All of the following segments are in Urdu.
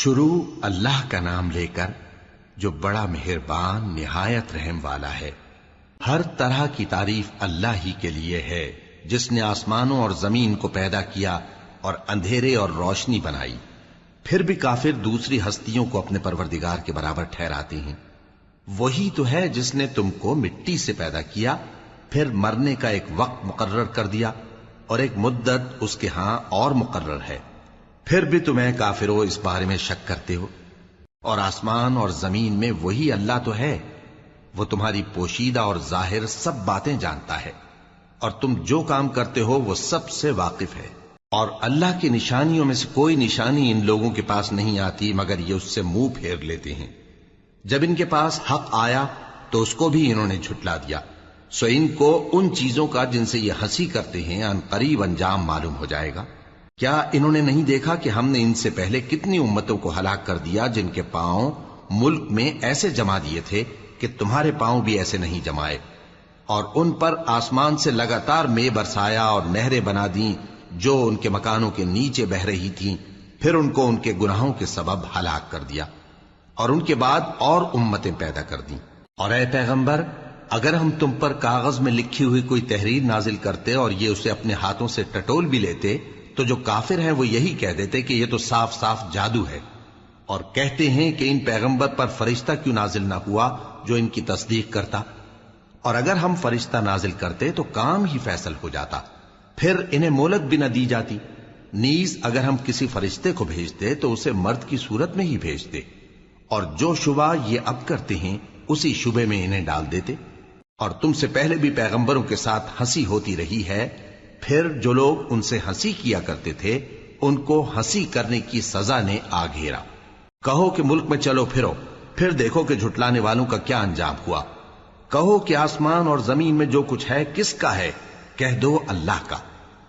شروع اللہ کا نام لے کر جو بڑا مہربان نہایت رحم والا ہے۔ ہر طرح کی تعریف اللہ ہی کے لیے ہے جس نے آسمانوں اور زمین کو پیدا کیا اور اندھیرے اور روشنی بنائی۔ پھر بھی کافر دوسری ہستیوں کو اپنے پروردگار کے برابر ٹھہراتے ہیں۔ وہی تو ہے جس نے تم کو مٹی سے پیدا کیا، پھر مرنے کا ایک وقت مقرر کر دیا اور ایک مدت اس کے ہاں اور مقرر ہے، پھر بھی تمہیں کافروں اس بارے میں شک کرتے ہو۔ اور آسمان اور زمین میں وہی اللہ تو ہے، وہ تمہاری پوشیدہ اور ظاہر سب باتیں جانتا ہے، اور تم جو کام کرتے ہو وہ سب سے واقف ہے۔ اور اللہ کی نشانیوں میں سے کوئی نشانی ان لوگوں کے پاس نہیں آتی مگر یہ اس سے منہ پھیر لیتے ہیں۔ جب ان کے پاس حق آیا تو اس کو بھی انہوں نے جھٹلا دیا، سو ان کو ان چیزوں کا جن سے یہ ہنسی کرتے ہیں ان قریب انجام معلوم ہو جائے گا۔ کیا انہوں نے نہیں دیکھا کہ ہم نے ان سے پہلے کتنی امتوں کو ہلاک کر دیا جن کے پاؤں ملک میں ایسے جما دیے تھے کہ تمہارے پاؤں بھی ایسے نہیں جمائے، اور ان پر آسمان سے لگاتار مے برسایا اور نہریں بنا دیں جو ان کے مکانوں کے نیچے بہ رہی تھیں، پھر ان کو ان کے گناہوں کے سبب ہلاک کر دیا، اور ان کے بعد اور امتیں پیدا کر دیں۔ اور اے پیغمبر، اگر ہم تم پر کاغذ میں لکھی ہوئی کوئی تحریر نازل کرتے اور یہ اسے اپنے ہاتھوں سے ٹٹول بھی لیتے تو جو کافر ہیں وہ یہی کہہ دیتے کہ یہ تو صاف صاف جادو ہے، اور کہتے ہیں کہ ان پیغمبر پر فرشتہ کیوں نازل نہ ہوا جو ان کی تصدیق کرتا، اور اگر ہم فرشتہ نازل کرتے تو کام ہی فیصل ہو جاتا، پھر انہیں مہلت بھی نہ دی جاتی۔ نیز اگر ہم کسی فرشتے کو بھیجتے تو اسے مرد کی صورت میں ہی بھیجتے، اور جو شبہ یہ اب کرتے ہیں اسی شبے میں انہیں ڈال دیتے۔ اور تم سے پہلے بھی پیغمبروں کے ساتھ ہنسی ہوتی رہی ہے، پھر جو لوگ ان سے ہنسی کیا کرتے تھے ان کو ہنسی کرنے کی سزا نے آ گھیرا۔ کہو کہ ملک میں چلو پھرو، پھر دیکھو کہ جھٹلانے والوں کا کیا انجام ہوا۔ کہو کہ آسمان اور زمین میں جو کچھ ہے کس کا ہے؟ کہہ دو اللہ کا۔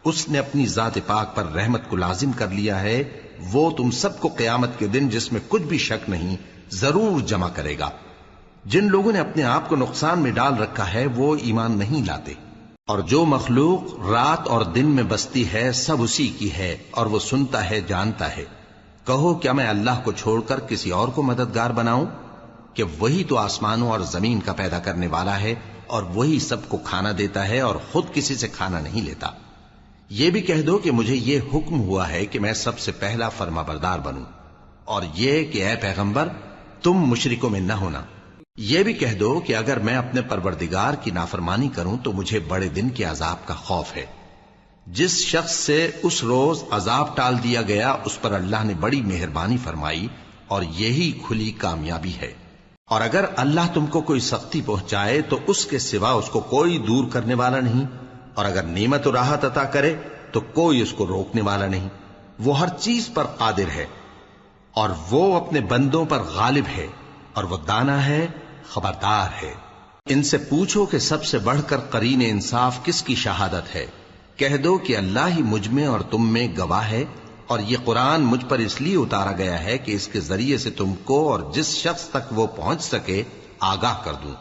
اس نے اپنی ذات پاک پر رحمت کو لازم کر لیا ہے، وہ تم سب کو قیامت کے دن جس میں کچھ بھی شک نہیں ضرور جمع کرے گا۔ جن لوگوں نے اپنے آپ کو نقصان میں ڈال رکھا ہے وہ ایمان نہیں لاتے، اور جو مخلوق رات اور دن میں بستی ہے سب اسی کی ہے، اور وہ سنتا ہے جانتا ہے۔ کہو کیا میں اللہ کو چھوڑ کر کسی اور کو مددگار بناؤں کہ وہی تو آسمانوں اور زمین کا پیدا کرنے والا ہے، اور وہی سب کو کھانا دیتا ہے اور خود کسی سے کھانا نہیں لیتا۔ یہ بھی کہہ دو کہ مجھے یہ حکم ہوا ہے کہ میں سب سے پہلا فرما بردار بنوں، اور یہ کہ اے پیغمبر تم مشرکوں میں نہ ہونا۔ یہ بھی کہہ دو کہ اگر میں اپنے پروردگار کی نافرمانی کروں تو مجھے بڑے دن کے عذاب کا خوف ہے۔ جس شخص سے اس روز عذاب ٹال دیا گیا اس پر اللہ نے بڑی مہربانی فرمائی، اور یہی کھلی کامیابی ہے۔ اور اگر اللہ تم کو کوئی سختی پہنچائے تو اس کے سوا اس کو کوئی دور کرنے والا نہیں، اور اگر نعمت و راحت عطا کرے تو کوئی اس کو روکنے والا نہیں۔ وہ ہر چیز پر قادر ہے، اور وہ اپنے بندوں پر غالب ہے، اور وہ دانا ہے، خبردار ہے۔ ان سے پوچھو کہ سب سے بڑھ کر قرین انصاف کس کی شہادت ہے؟ کہہ دو کہ اللہ ہی مجھ میں اور تم میں گواہ ہے، اور یہ قرآن مجھ پر اس لیے اتارا گیا ہے کہ اس کے ذریعے سے تم کو اور جس شخص تک وہ پہنچ سکے آگاہ کر دوں۔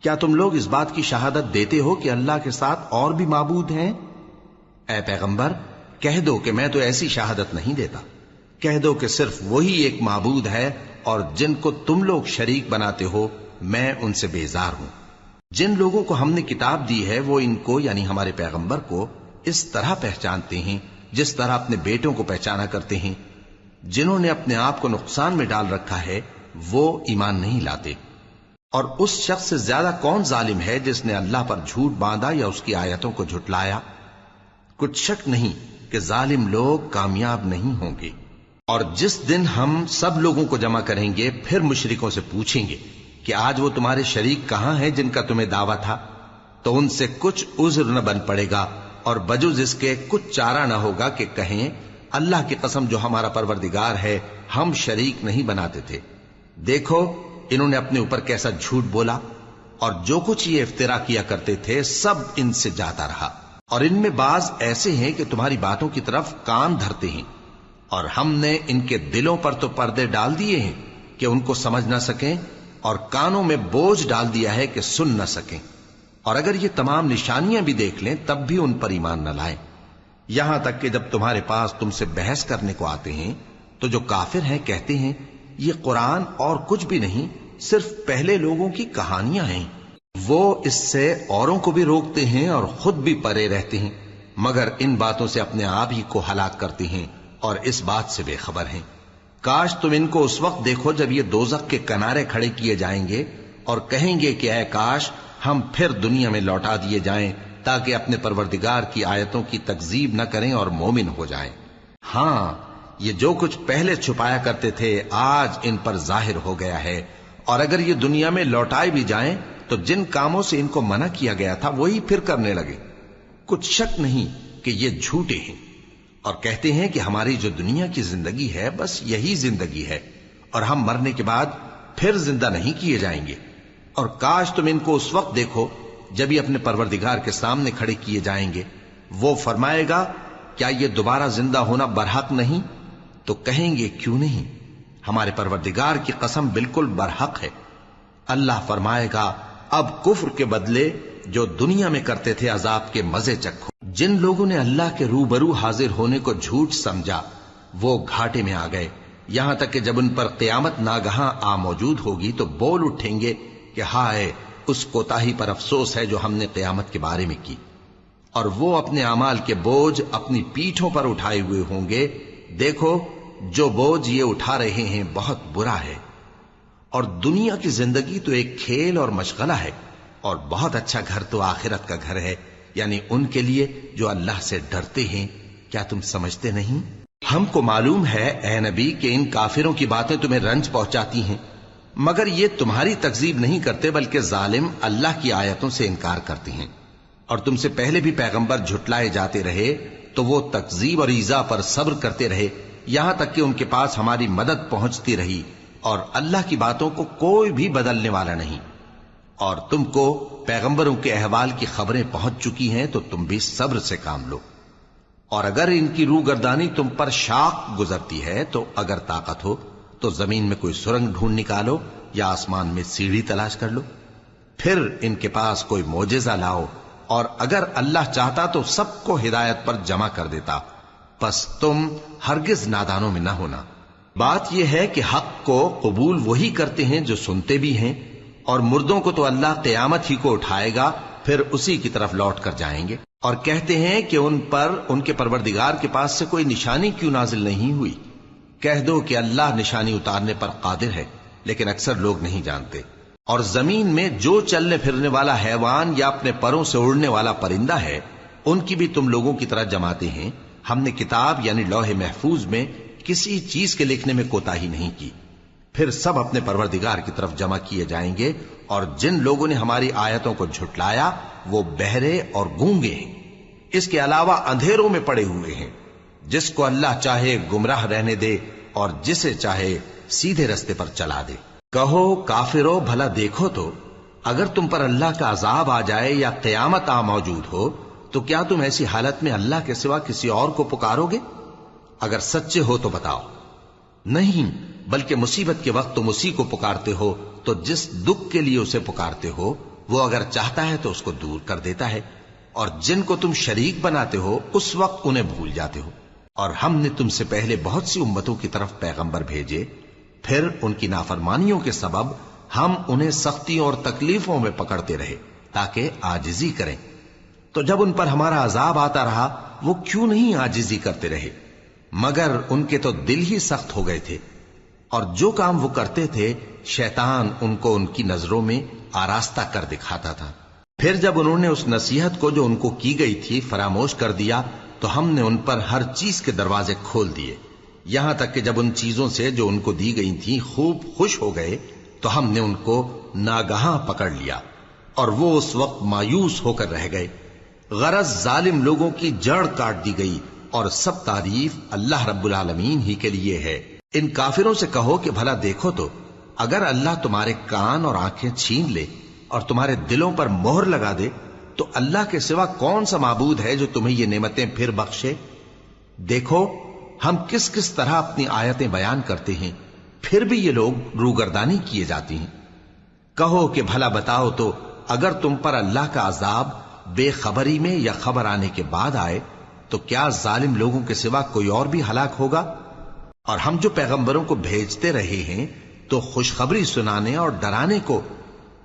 کیا تم لوگ اس بات کی شہادت دیتے ہو کہ اللہ کے ساتھ اور بھی معبود ہیں؟ اے پیغمبر کہہ دو کہ میں تو ایسی شہادت نہیں دیتا۔ کہہ دو کہ صرف وہی ایک معبود ہے، اور جن کو تم لوگ شریک بناتے ہو میں ان سے بیزار ہوں۔ جن لوگوں کو ہم نے کتاب دی ہے وہ ان کو یعنی ہمارے پیغمبر کو اس طرح پہچانتے ہیں جس طرح اپنے بیٹوں کو پہچانا کرتے ہیں۔ جنہوں نے اپنے آپ کو نقصان میں ڈال رکھا ہے وہ ایمان نہیں لاتے۔ اور اس شخص سے زیادہ کون ظالم ہے جس نے اللہ پر جھوٹ باندھا یا اس کی آیتوں کو جھٹلایا؟ کچھ شک نہیں کہ ظالم لوگ کامیاب نہیں ہوں گے۔ اور جس دن ہم سب لوگوں کو جمع کریں گے پھر مشرکوں سے پوچھیں گے کہ آج وہ تمہارے شریک کہاں ہیں جن کا تمہیں دعویٰ تھا، تو ان سے کچھ عذر نہ بن پڑے گا، اور بجز اس کے کچھ چارہ نہ ہوگا کہ کہیں اللہ کی قسم جو ہمارا پروردگار ہے ہم شریک نہیں بناتے تھے۔ دیکھو انہوں نے اپنے اوپر کیسا جھوٹ بولا، اور جو کچھ یہ افترا کیا کرتے تھے سب ان سے جاتا رہا۔ اور ان میں بعض ایسے ہیں کہ تمہاری باتوں کی طرف کان دھرتے ہیں، اور ہم نے ان کے دلوں پر تو پردے ڈال دیے ہیں کہ ان کو سمجھ نہ سکیں، اور کانوں میں بوجھ ڈال دیا ہے کہ سن نہ سکیں۔ اور اگر یہ تمام نشانیاں بھی دیکھ لیں تب بھی ان پر ایمان نہ لائیں، یہاں تک کہ جب تمہارے پاس تم سے بحث کرنے کو آتے ہیں تو جو کافر ہیں کہتے ہیں یہ قرآن اور کچھ بھی نہیں، صرف پہلے لوگوں کی کہانیاں ہیں۔ وہ اس سے اوروں کو بھی روکتے ہیں اور خود بھی پرے رہتے ہیں، مگر ان باتوں سے اپنے آپ ہی کو ہلاک کرتے ہیں اور اس بات سے بے خبر ہیں۔ کاش تم ان کو اس وقت دیکھو جب یہ دوزخ کے کنارے کھڑے کیے جائیں گے اور کہیں گے کہ اے کاش ہم پھر دنیا میں لوٹا دیے جائیں تاکہ اپنے پروردگار کی آیتوں کی تکذیب نہ کریں اور مومن ہو جائیں۔ ہاں، یہ جو کچھ پہلے چھپایا کرتے تھے آج ان پر ظاہر ہو گیا ہے، اور اگر یہ دنیا میں لوٹائے بھی جائیں تو جن کاموں سے ان کو منع کیا گیا تھا وہی پھر کرنے لگے۔ کچھ شک نہیں کہ یہ جھوٹے ہیں، اور کہتے ہیں کہ ہماری جو دنیا کی زندگی ہے بس یہی زندگی ہے اور ہم مرنے کے بعد پھر زندہ نہیں کیے جائیں گے۔ اور کاش تم ان کو اس وقت دیکھو جب یہ اپنے پروردگار کے سامنے کھڑے کیے جائیں گے، وہ فرمائے گا کیا یہ دوبارہ زندہ ہونا برحق نہیں؟ تو کہیں گے کیوں نہیں، ہمارے پروردگار کی قسم بالکل برحق ہے۔ اللہ فرمائے گا اب کفر کے بدلے جو دنیا میں کرتے تھے عذاب کے مزے چکھو۔ جن لوگوں نے اللہ کے روبرو حاضر ہونے کو جھوٹ سمجھا وہ گھاٹے میں آ گئے، یہاں تک کہ جب ان پر قیامت ناگہاں آ موجود ہوگی تو بول اٹھیں گے کہ ہائے اس کوتاہی پر افسوس ہے جو ہم نے قیامت کے بارے میں کی، اور وہ اپنے اعمال کے بوجھ اپنی پیٹھوں پر اٹھائے ہوئے ہوں گے۔ دیکھو جو بوجھ یہ اٹھا رہے ہیں بہت برا ہے، اور دنیا کی زندگی تو ایک کھیل اور مشغلہ ہے، اور بہت اچھا گھر تو آخرت کا گھر ہے، یعنی ان کے لیے جو اللہ سے ڈرتے ہیں۔ کیا تم سمجھتے نہیں؟ ہم کو معلوم ہے اے نبی کہ ان کافروں کی باتیں تمہیں رنج پہنچاتی ہیں، مگر یہ تمہاری تکذیب نہیں کرتے بلکہ ظالم اللہ کی آیتوں سے انکار کرتے ہیں، اور تم سے پہلے بھی پیغمبر جھٹلائے جاتے رہے تو وہ تکذیب اور ایذا پر صبر کرتے رہے، یہاں تک کہ ان کے پاس ہماری مدد پہنچتی رہی، اور اللہ کی باتوں کو کوئی بھی بدلنے والا نہیں۔ اور تم کو پیغمبروں کے احوال کی خبریں پہنچ چکی ہیں تو تم بھی صبر سے کام لو، اور اگر ان کی روگردانی تم پر شاق گزرتی ہے تو اگر طاقت ہو تو زمین میں کوئی سرنگ ڈھونڈ نکالو یا آسمان میں سیڑھی تلاش کر لو، پھر ان کے پاس کوئی معجزہ لاؤ، اور اگر اللہ چاہتا تو سب کو ہدایت پر جمع کر دیتا، پس تم ہرگز نادانوں میں نہ ہونا۔ بات یہ ہے کہ حق کو قبول وہی کرتے ہیں جو سنتے بھی ہیں، اور مردوں کو تو اللہ قیامت ہی کو اٹھائے گا، پھر اسی کی طرف لوٹ کر جائیں گے۔ اور کہتے ہیں کہ ان پر ان کے پروردگار کے پاس سے کوئی نشانی کیوں نازل نہیں ہوئی؟ کہہ دو کہ اللہ نشانی اتارنے پر قادر ہے، لیکن اکثر لوگ نہیں جانتے۔ اور زمین میں جو چلنے پھرنے والا حیوان یا اپنے پروں سے اڑنے والا پرندہ ہے ان کی بھی تم لوگوں کی طرح جماتے ہیں۔ ہم نے کتاب یعنی لوح محفوظ میں کسی چیز کے لکھنے میں کوتاہی نہیں کی، پھر سب اپنے پروردگار کی طرف جمع کیے جائیں گے۔ اور جن لوگوں نے ہماری آیتوں کو جھٹلایا وہ بہرے اور گونگے ہیں، اس کے علاوہ اندھیروں میں پڑے ہوئے ہیں۔ جس کو اللہ چاہے گمراہ رہنے دے اور جسے چاہے سیدھے رستے پر چلا دے۔ کہو کافرو بھلا دیکھو تو اگر تم پر اللہ کا عذاب آ جائے یا قیامت آ موجود ہو تو کیا تم ایسی حالت میں اللہ کے سوا کسی اور کو پکارو گے؟ اگر سچے ہو تو بتاؤ۔ نہیں، بلکہ مصیبت کے وقت تم اسی کو پکارتے ہو، تو جس دکھ کے لیے اسے پکارتے ہو وہ اگر چاہتا ہے تو اس کو دور کر دیتا ہے، اور جن کو تم شریک بناتے ہو اس وقت انہیں بھول جاتے ہو۔ اور ہم نے تم سے پہلے بہت سی امتوں کی طرف پیغمبر بھیجے، پھر ان کی نافرمانیوں کے سبب ہم انہیں سختیوں اور تکلیفوں میں پکڑتے رہے تاکہ عاجزی کریں۔ تو جب ان پر ہمارا عذاب آتا رہا وہ کیوں نہیں عاجزی کرتے رہے؟ مگر ان کے تو دل ہی سخت ہو گئے تھے، اور جو کام وہ کرتے تھے شیطان ان کو ان کی نظروں میں آراستہ کر دکھاتا تھا۔ پھر جب انہوں نے اس نصیحت کو جو ان کو کی گئی تھی فراموش کر دیا تو ہم نے ان پر ہر چیز کے دروازے کھول دیے، یہاں تک کہ جب ان چیزوں سے جو ان کو دی گئی تھیں خوب خوش ہو گئے تو ہم نے ان کو ناگہاں پکڑ لیا، اور وہ اس وقت مایوس ہو کر رہ گئے۔ غرض ظالم لوگوں کی جڑ کاٹ دی گئی، اور سب تعریف اللہ رب العالمین ہی کے لیے ہے۔ ان کافروں سے کہو کہ بھلا دیکھو تو اگر اللہ تمہارے کان اور آنکھیں چھین لے اور تمہارے دلوں پر مہر لگا دے تو اللہ کے سوا کون سا معبود ہے جو تمہیں یہ نعمتیں پھر بخشے؟ دیکھو ہم کس کس طرح اپنی آیتیں بیان کرتے ہیں، پھر بھی یہ لوگ روگردانی کیے جاتی ہیں۔ کہو کہ بھلا بتاؤ تو اگر تم پر اللہ کا عذاب بے خبری میں یا خبر آنے کے بعد آئے تو کیا ظالم لوگوں کے سوا کوئی اور بھی ہلاک ہوگا؟ اور ہم جو پیغمبروں کو بھیجتے رہے ہیں تو خوشخبری سنانے اور ڈرانے کو،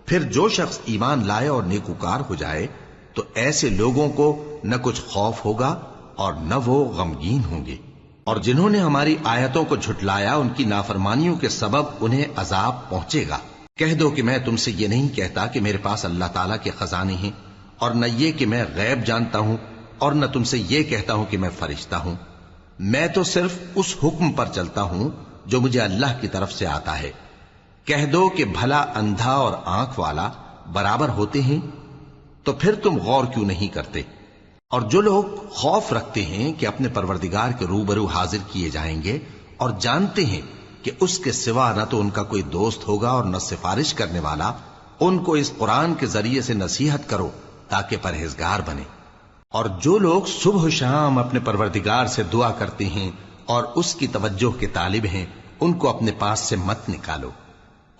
پھر جو شخص ایمان لائے اور نیکوکار ہو جائے تو ایسے لوگوں کو نہ کچھ خوف ہوگا اور نہ وہ غمگین ہوں گے۔ اور جنہوں نے ہماری آیتوں کو جھٹلایا ان کی نافرمانیوں کے سبب انہیں عذاب پہنچے گا۔ کہہ دو کہ میں تم سے یہ نہیں کہتا کہ میرے پاس اللہ تعالیٰ کے خزانے ہیں، اور نہ یہ کہ میں غیب جانتا ہوں، اور نہ تم سے یہ کہتا ہوں کہ میں فرشتہ ہوں۔ میں تو صرف اس حکم پر چلتا ہوں جو مجھے اللہ کی طرف سے آتا ہے۔ کہہ دو کہ بھلا اندھا اور آنکھ والا برابر ہوتے ہیں؟ تو پھر تم غور کیوں نہیں کرتے؟ اور جو لوگ خوف رکھتے ہیں کہ اپنے پروردگار کے روبرو حاضر کیے جائیں گے اور جانتے ہیں کہ اس کے سوا نہ تو ان کا کوئی دوست ہوگا اور نہ سفارش کرنے والا، ان کو اس قرآن کے ذریعے سے نصیحت کرو تاکہ پرہیزگار بنے۔ اور جو لوگ صبح و شام اپنے پروردگار سے دعا کرتے ہیں اور اس کی توجہ کے طالب ہیں، ان کو اپنے پاس سے مت نکالو۔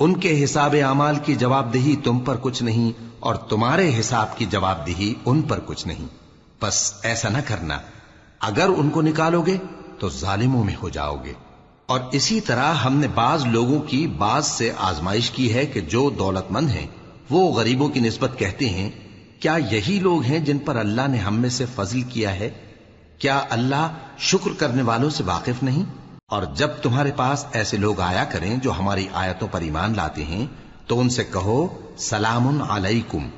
ان کے حساب اعمال کی جواب دہی تم پر کچھ نہیں، اور تمہارے حساب کی جواب دہی ان پر کچھ نہیں۔ بس ایسا نہ کرنا، اگر ان کو نکالو گے تو ظالموں میں ہو جاؤ گے۔ اور اسی طرح ہم نے بعض لوگوں کی بعض سے آزمائش کی ہے کہ جو دولت مند ہیں وہ غریبوں کی نسبت کہتے ہیں کیا یہی لوگ ہیں جن پر اللہ نے ہم میں سے فضل کیا ہے؟ کیا اللہ شکر کرنے والوں سے واقف نہیں؟ اور جب تمہارے پاس ایسے لوگ آیا کریں جو ہماری آیتوں پر ایمان لاتے ہیں تو ان سے کہو سلام علیکم،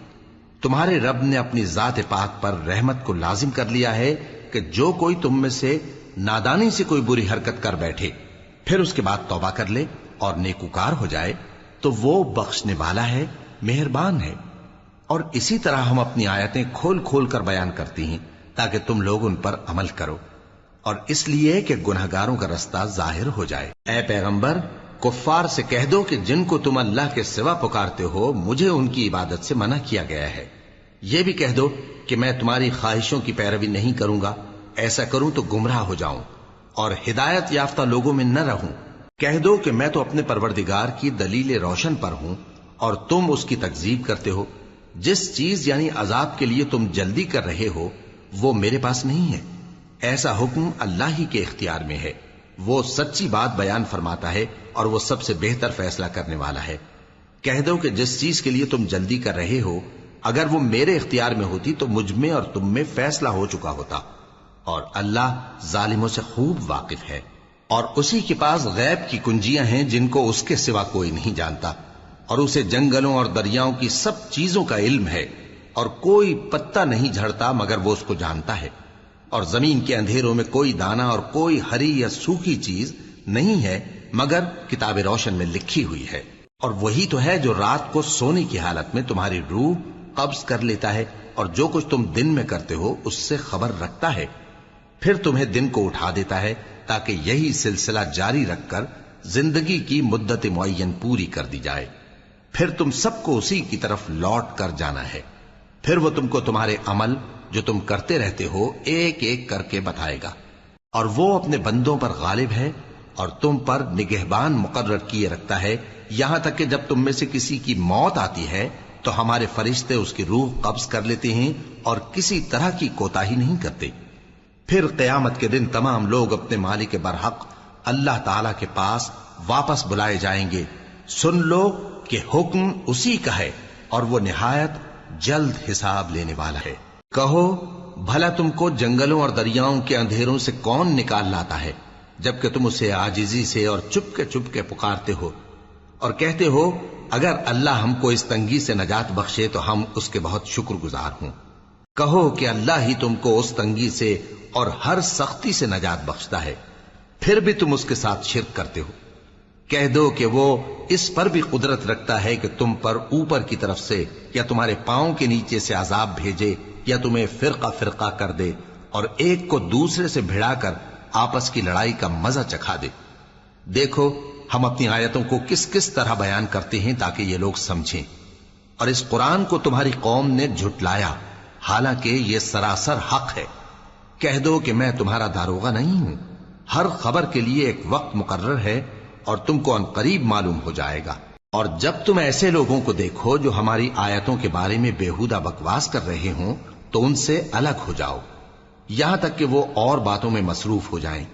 تمہارے رب نے اپنی ذات پاک پر رحمت کو لازم کر لیا ہے کہ جو کوئی تم میں سے نادانی سے کوئی بری حرکت کر بیٹھے پھر اس کے بعد توبہ کر لے اور نیکوکار ہو جائے تو وہ بخشنے والا ہے، مہربان ہے۔ اور اسی طرح ہم اپنی آیتیں کھول کھول کر بیان کرتی ہیں تاکہ تم لوگ ان پر عمل کرو، اور اس لیے کہ گناہگاروں کا رستہ ظاہر ہو جائے۔ اے پیغمبر، کفار سے کہہ دو کہ جن کو تم اللہ کے سوا پکارتے ہو مجھے ان کی عبادت سے منع کیا گیا ہے۔ یہ بھی کہہ دو کہ میں تمہاری خواہشوں کی پیروی نہیں کروں گا، ایسا کروں تو گمراہ ہو جاؤں اور ہدایت یافتہ لوگوں میں نہ رہوں۔ کہہ دو کہ میں تو اپنے پروردگار کی دلیل روشن پر ہوں اور تم اس کی تکذیب کرتے ہو۔ جس چیز یعنی عذاب کے لیے تم جلدی کر رہے ہو وہ میرے پاس نہیں ہے، ایسا حکم اللہ ہی کے اختیار میں ہے۔ وہ سچی بات بیان فرماتا ہے اور وہ سب سے بہتر فیصلہ کرنے والا ہے۔ کہہ دو کہ جس چیز کے لیے تم جلدی کر رہے ہو اگر وہ میرے اختیار میں ہوتی تو مجھ میں اور تم میں فیصلہ ہو چکا ہوتا، اور اللہ ظالموں سے خوب واقف ہے۔ اور اسی کے پاس غیب کی کنجیاں ہیں جن کو اس کے سوا کوئی نہیں جانتا، اور اسے جنگلوں اور دریاؤں کی سب چیزوں کا علم ہے، اور کوئی پتا نہیں جھڑتا مگر وہ اس کو جانتا ہے، اور زمین کے اندھیروں میں کوئی دانہ اور کوئی ہری یا سوکھی چیز نہیں ہے مگر کتاب روشن میں لکھی ہوئی ہے۔ اور وہی تو ہے جو رات کو سونے کی حالت میں تمہاری روح قبض کر لیتا ہے اور جو کچھ تم دن میں کرتے ہو اس سے خبر رکھتا ہے، پھر تمہیں دن کو اٹھا دیتا ہے تاکہ یہی سلسلہ جاری رکھ کر زندگی کی مدت معین پوری کر دی جائے، پھر تم سب کو اسی کی طرف لوٹ کر جانا ہے۔ پھر وہ تم کو تمہارے عمل جو تم کرتے رہتے ہو ایک ایک کر کے بتائے گا، اور وہ اپنے بندوں پر غالب ہے اور تم پر نگہبان مقرر کیے رکھتا ہے، یہاں تک کہ جب تم میں سے کسی کی موت آتی ہے تو ہمارے فرشتے اس کی روح قبض کر لیتے ہیں اور کسی طرح کی کوتاہی نہیں کرتے۔ پھر قیامت کے دن تمام لوگ اپنے مالک برحق اللہ تعالی کے پاس واپس بلائے جائیں گے۔ سن لو کہ حکم اسی کا ہے اور وہ نہایت جلد حساب لینے والا ہے۔ کہو بھلا تم کو جنگلوں اور دریاؤں کے اندھیروں سے کون نکال لاتا ہے جبکہ تم اسے عاجزی سے اور چپ کے پکارتے ہو اور کہتے ہو اگر اللہ ہم کو اس تنگی سے نجات بخشے تو ہم اس کے بہت شکر گزار ہوں۔ کہو کہ اللہ ہی تم کو اس تنگی سے اور ہر سختی سے نجات بخشتا ہے، پھر بھی تم اس کے ساتھ شرک کرتے ہو۔ کہہ دو کہ وہ اس پر بھی قدرت رکھتا ہے کہ تم پر اوپر کی طرف سے یا تمہارے پاؤں کے نیچے سے عذاب بھیجے یا تمہیں فرقہ فرقہ کر دے اور ایک کو دوسرے سے بھڑا کر آپس کی لڑائی کا مزہ چکھا دے۔ دیکھو ہم اپنی آیتوں کو کس کس طرح بیان کرتے ہیں تاکہ یہ لوگ سمجھیں، اور اس قرآن کو تمہاری قوم نے جھٹلایا حالانکہ یہ سراسر حق ہے۔ کہہ دو کہ میں تمہارا داروغہ نہیں ہوں، ہر خبر کے لیے ایک وقت مقرر ہے اور تم کو ان قریب معلوم ہو جائے گا۔ اور جب تم ایسے لوگوں کو دیکھو جو ہماری آیتوں کے بارے میں بےہودہ بکواس کر رہے ہوں تو ان سے الگ ہو جاؤ یہاں تک کہ وہ اور باتوں میں مصروف ہو جائیں۔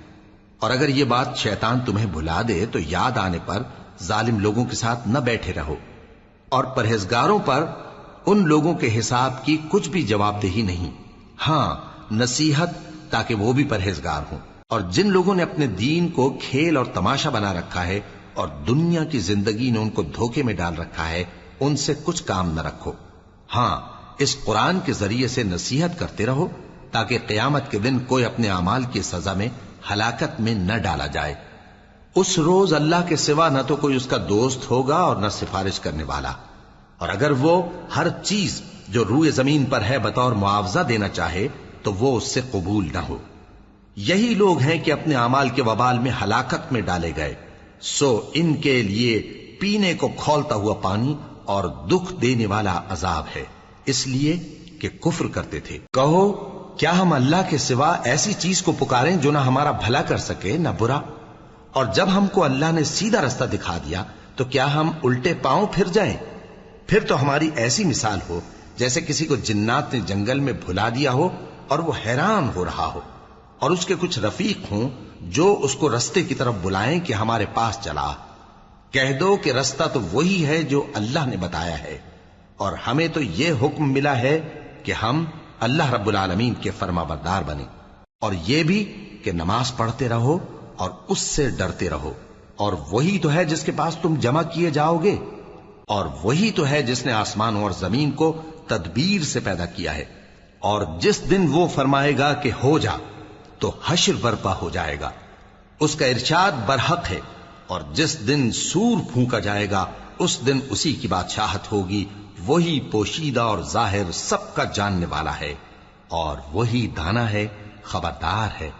اور اگر یہ بات شیطان تمہیں بھلا دے تو یاد آنے پر ظالم لوگوں کے ساتھ نہ بیٹھے رہو، اور پرہیزگاروں پر ان لوگوں کے حساب کی کچھ بھی جواب دہی نہیں، ہاں نصیحت تاکہ وہ بھی پرہیزگار ہوں۔ اور جن لوگوں نے اپنے دین کو کھیل اور تماشا بنا رکھا ہے اور دنیا کی زندگی نے ان کو دھوکے میں ڈال رکھا ہے، ان سے کچھ کام نہ رکھو، ہاں اس قرآن کے ذریعے سے نصیحت کرتے رہو تاکہ قیامت کے دن کوئی اپنے اعمال کی سزا میں ہلاکت میں نہ ڈالا جائے۔ اس روز اللہ کے سوا نہ تو کوئی اس کا دوست ہوگا اور نہ سفارش کرنے والا، اور اگر وہ ہر چیز جو روئے زمین پر ہے بطور معاوضہ دینا چاہے تو وہ اس سے قبول نہ ہو۔ یہی لوگ ہیں کہ اپنے اعمال کے وبال میں ہلاکت میں ڈالے گئے، سو ان کے لیے پینے کو کھولتا ہوا پانی اور دکھ دینے والا عذاب ہے، اس لیے کہ کفر کرتے تھے۔ کہو کیا ہم اللہ کے سوا ایسی چیز کو پکاریں جو نہ ہمارا بھلا کر سکے نہ برا؟ اور جب ہم کو اللہ نے سیدھا رستہ دکھا دیا تو کیا ہم الٹے پاؤں پھر جائیں؟ پھر تو ہماری ایسی مثال ہو جیسے کسی کو جنات نے جنگل میں بھلا دیا ہو اور وہ حیران ہو رہا ہو، اور اس کے کچھ رفیق ہوں جو اس کو رستے کی طرف بلائیں کہ ہمارے پاس چلا۔ کہہ دو کہ رستہ تو وہی ہے جو اللہ نے بتایا ہے، اور ہمیں تو یہ حکم ملا ہے کہ ہم اللہ رب العالمین کے فرما بردار بنیں، اور یہ بھی کہ نماز پڑھتے رہو اور اس سے ڈرتے رہو، اور وہی تو ہے جس کے پاس تم جمع کیے جاؤ گے، اور وہی تو ہے جس نے آسمانوں اور زمین کو تدبیر سے پیدا کیا ہے، اور جس دن وہ فرمائے گا کہ ہو جا تو حشر برپا ہو جائے گا، اس کا ارشاد برحق ہے، اور جس دن سور پھونکا جائے گا اس دن اسی کی بادشاہت ہوگی، وہی پوشیدہ اور ظاہر سب کا جاننے والا ہے، اور وہی دانا ہے، خبردار ہے۔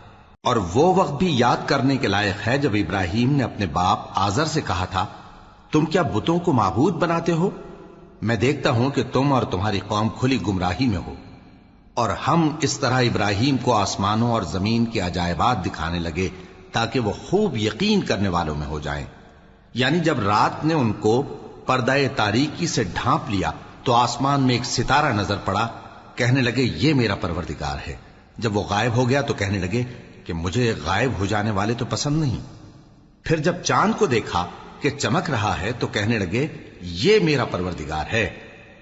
اور وہ وقت بھی یاد کرنے کے لائق ہے جب ابراہیم نے اپنے باپ آزر سے کہا تھا، تم کیا بتوں کو معبود بناتے ہو؟ میں دیکھتا ہوں کہ تم اور تمہاری قوم کھلی گمراہی میں ہو۔ اور ہم اس طرح ابراہیم کو آسمانوں اور زمین کے عجائبات دکھانے لگے تاکہ وہ خوب یقین کرنے والوں میں ہو جائیں۔ یعنی جب رات نے ان کو پردہ تاریکی سے ڈھانپ لیا تو آسمان میں ایک ستارہ نظر پڑا، کہنے لگے یہ میرا پروردگار ہے۔ جب وہ غائب ہو گیا تو کہنے لگے کہ مجھے غائب ہو جانے والے تو پسند نہیں۔ پھر جب چاند کو دیکھا کہ چمک رہا ہے تو کہنے لگے یہ میرا پروردگار ہے۔